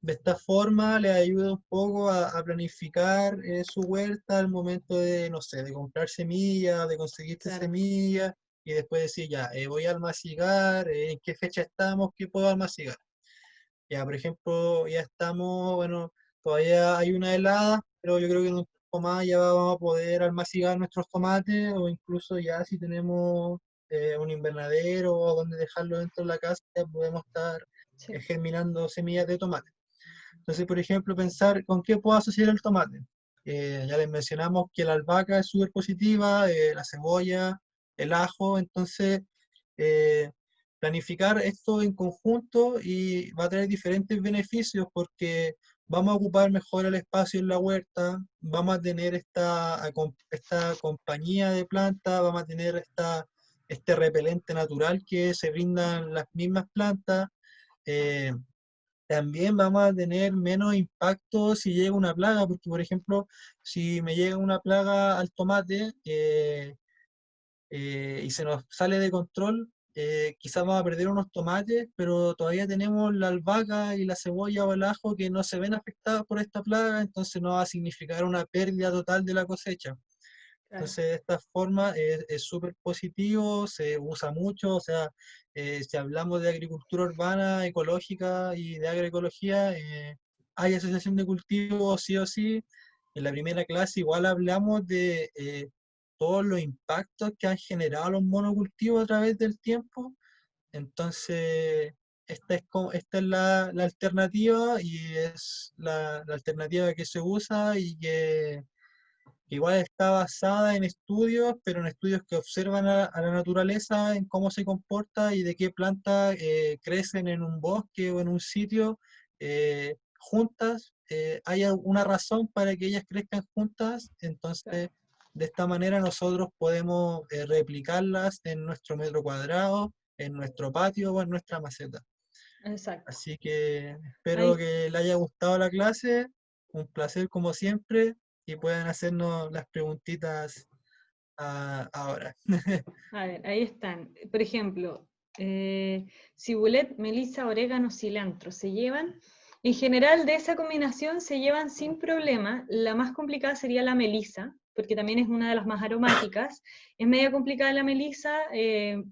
de esta forma le ayuda un poco a planificar su huerta al momento de, no sé, de comprar semillas, de conseguirte
Claro,
semillas y después decir, ya, voy a almacigar, en qué fecha estamos, qué puedo almacigar. Ya, por ejemplo, ya estamos, bueno, todavía hay una helada, pero yo creo que en un tiempo más ya vamos a poder almacenar nuestros tomates o incluso ya si tenemos un invernadero o donde dejarlo dentro de la casa, ya podemos estar
sí,
germinando semillas de tomate. Entonces, por ejemplo, pensar con qué puedo asociar el tomate. Ya les mencionamos que la albahaca es súper positiva, la cebolla, el ajo, entonces eh, planificar esto en conjunto y va a traer diferentes beneficios porque vamos a ocupar mejor el espacio en la huerta, vamos a tener esta compañía de plantas, vamos a tener este repelente natural que se brindan las mismas plantas. eh, También vamos a tener menos impacto si llega una plaga, porque por ejemplo, si me llega una plaga al tomate y se nos sale de control, quizás vamos a perder unos tomates, pero todavía tenemos la albahaca y la cebolla o el ajo que no se ven afectadas por esta plaga, entonces no va a significar una pérdida total de la cosecha.
claro.
Entonces, de esta forma es súper positivo, se usa mucho, o sea, si hablamos de agricultura urbana, ecológica y de agroecología, hay asociación de cultivos sí o sí. En la primera clase igual hablamos de todos los impactos que han generado los monocultivos a través del tiempo. Entonces, esta es la alternativa y es la alternativa que se usa y que igual está basada en estudios, pero en estudios que observan a la naturaleza, en cómo se comporta y de qué plantas crecen en un bosque o en un sitio juntas. Hay una razón para que ellas crezcan juntas,
Claro.
entonces de esta manera nosotros podemos replicarlas en nuestro metro cuadrado, en nuestro patio o en nuestra maceta.
Exacto.
Así que espero
Ahí,
que les haya gustado la clase, un placer como siempre y puedan hacernos las preguntitas ahora.
a ver, ahí están. Por ejemplo, cibulet, melisa, orégano, cilantro, ¿se llevan? En general, de esa combinación se llevan sin problema. La más complicada sería la melisa, porque también es una de las más aromáticas. Es media complicada la melisa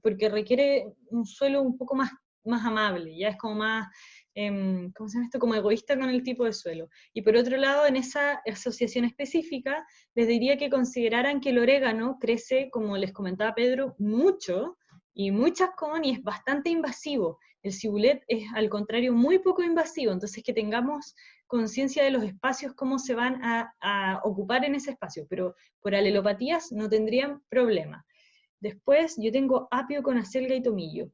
porque requiere un suelo un poco más amable, ya es como más, ¿cómo se llama esto? Como egoísta con el tipo de suelo. Y por otro lado, en esa asociación específica, les diría que consideraran que el orégano crece, como les comentaba Pedro, mucho y muy chascón y es bastante invasivo. El cibulet es, al contrario, muy poco invasivo, entonces que tengamos conciencia de los espacios, cómo se van a ocupar en ese espacio, pero por alelopatías no tendrían problema. Después yo tengo apio con acelga y tomillo.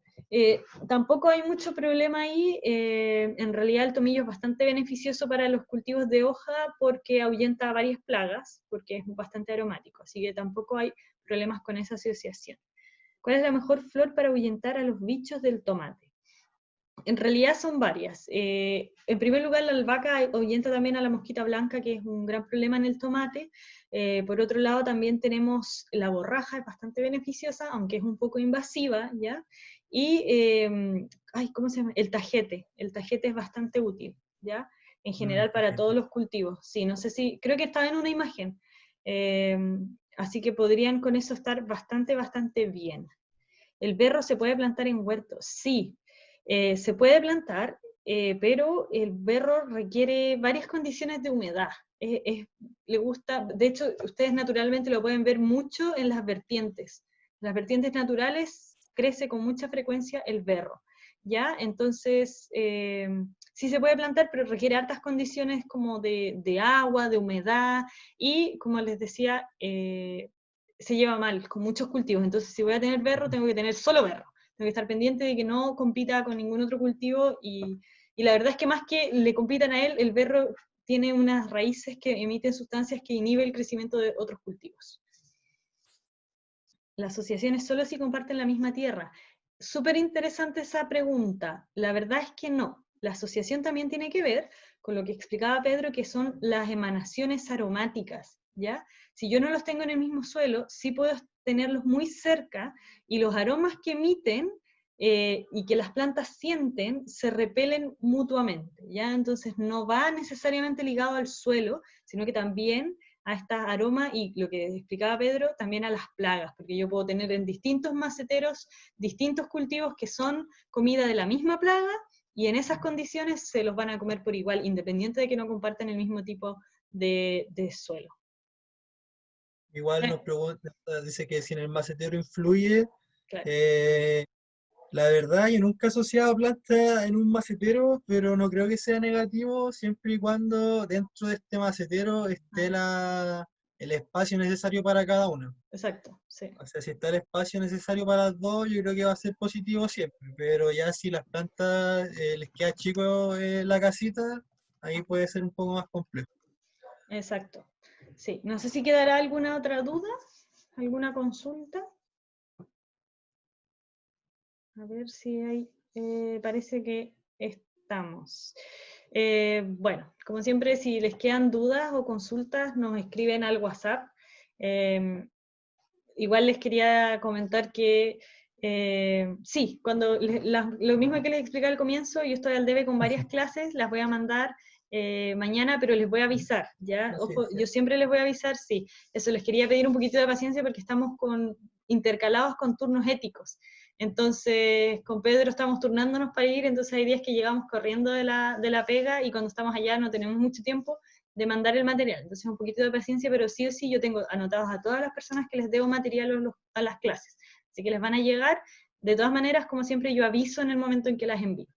Tampoco hay mucho problema ahí, en realidad el tomillo es bastante beneficioso para los cultivos de hoja porque ahuyenta varias plagas, porque es bastante aromático, así que tampoco hay problemas con esa asociación. ¿Cuál es la mejor flor para ahuyentar a los bichos del tomate? En realidad son varias. En primer lugar, la albahaca ahuyenta también a la mosquita blanca, que es un gran problema en el tomate. Por otro lado, también tenemos la borraja, es bastante beneficiosa, aunque es un poco invasiva, ¿ya? Y, ¿cómo se llama? El tajete. El tajete es bastante útil, ¿ya? En general para todos los cultivos. Sí, no sé si, creo que estaba en una imagen. Así que podrían con eso estar bastante, bastante bien. ¿El berro se puede plantar en huertos? Sí, se puede plantar, pero el berro requiere varias condiciones de humedad. Le gusta, de hecho, ustedes naturalmente lo pueden ver mucho en las vertientes. En las vertientes naturales crece con mucha frecuencia el berro, ¿ya? Entonces, sí se puede plantar, pero requiere hartas condiciones como de agua, de humedad, y como les decía, se lleva mal con muchos cultivos. Entonces, si voy a tener berro, tengo que tener solo berro. Tengo que estar pendiente de que no compita con ningún otro cultivo, y la verdad es que más que le compitan a él, el berro tiene unas raíces que emiten sustancias que inhiben el crecimiento de otros cultivos. Las asociaciones solo si comparten la misma tierra. Súper interesante esa pregunta. La verdad es que no. La asociación también tiene que ver con lo que explicaba Pedro, que son las emanaciones aromáticas, ¿ya? Si yo no los tengo en el mismo suelo, sí puedo tenerlos muy cerca, y los aromas que emiten y que las plantas sienten se repelen mutuamente, ¿ya? Entonces no va necesariamente ligado al suelo, sino que también a estas aromas, y lo que explicaba Pedro, también a las plagas, porque yo puedo tener en distintos maceteros distintos cultivos que son comida de la misma plaga, y en esas condiciones se los van a comer por igual, independiente de que no compartan el mismo tipo de suelo.
Igual nos pregunta, dice que si en el macetero influye,
Claro.
la verdad yo nunca he asociado plantas en un macetero, pero no creo que sea negativo siempre y cuando dentro de este macetero esté el espacio necesario para cada una.
Exacto, sí.
O sea, si está el espacio necesario para las dos, yo creo que va a ser positivo siempre, pero ya si las plantas les queda chico la casita, ahí puede ser un poco más complejo.
Exacto. Sí. No sé si quedará alguna otra duda, alguna consulta. A ver si hay, parece que estamos. Bueno, como siempre, si les quedan dudas o consultas, nos escriben al WhatsApp. Igual les quería comentar que sí, cuando lo mismo que les expliqué al comienzo, yo estoy al debe con varias clases, las voy a mandar mañana, pero les voy a avisar, ¿ya?
Así
Ojo,
es,
yo siempre les voy a avisar, sí. Eso les quería pedir un poquito de paciencia porque estamos intercalados con turnos éticos. Entonces, con Pedro estamos turnándonos para ir, entonces hay días que llegamos corriendo de la pega, y cuando estamos allá no tenemos mucho tiempo de mandar el material. Entonces, un poquito de paciencia, pero sí o sí yo tengo anotados a todas las personas que les debo material a las clases. Así que les van a llegar. De todas maneras, como siempre, yo aviso en el momento en que las envío.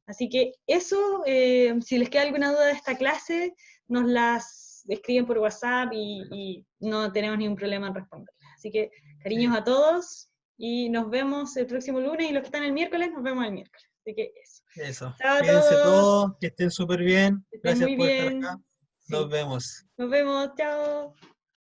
Así que eso, si les queda alguna duda de esta clase, nos las escriben por WhatsApp y no tenemos ningún problema en responderlas. Así que cariños a todos y nos vemos el próximo lunes, y los que están el miércoles, nos vemos el miércoles. Así que eso.
eso.
Chao a
Cuídense
todos,
todos, que estén súper bien.
que estén
Gracias
muy
por estar acá.
bien.
Nos
Sí.
vemos.
Nos vemos, chao.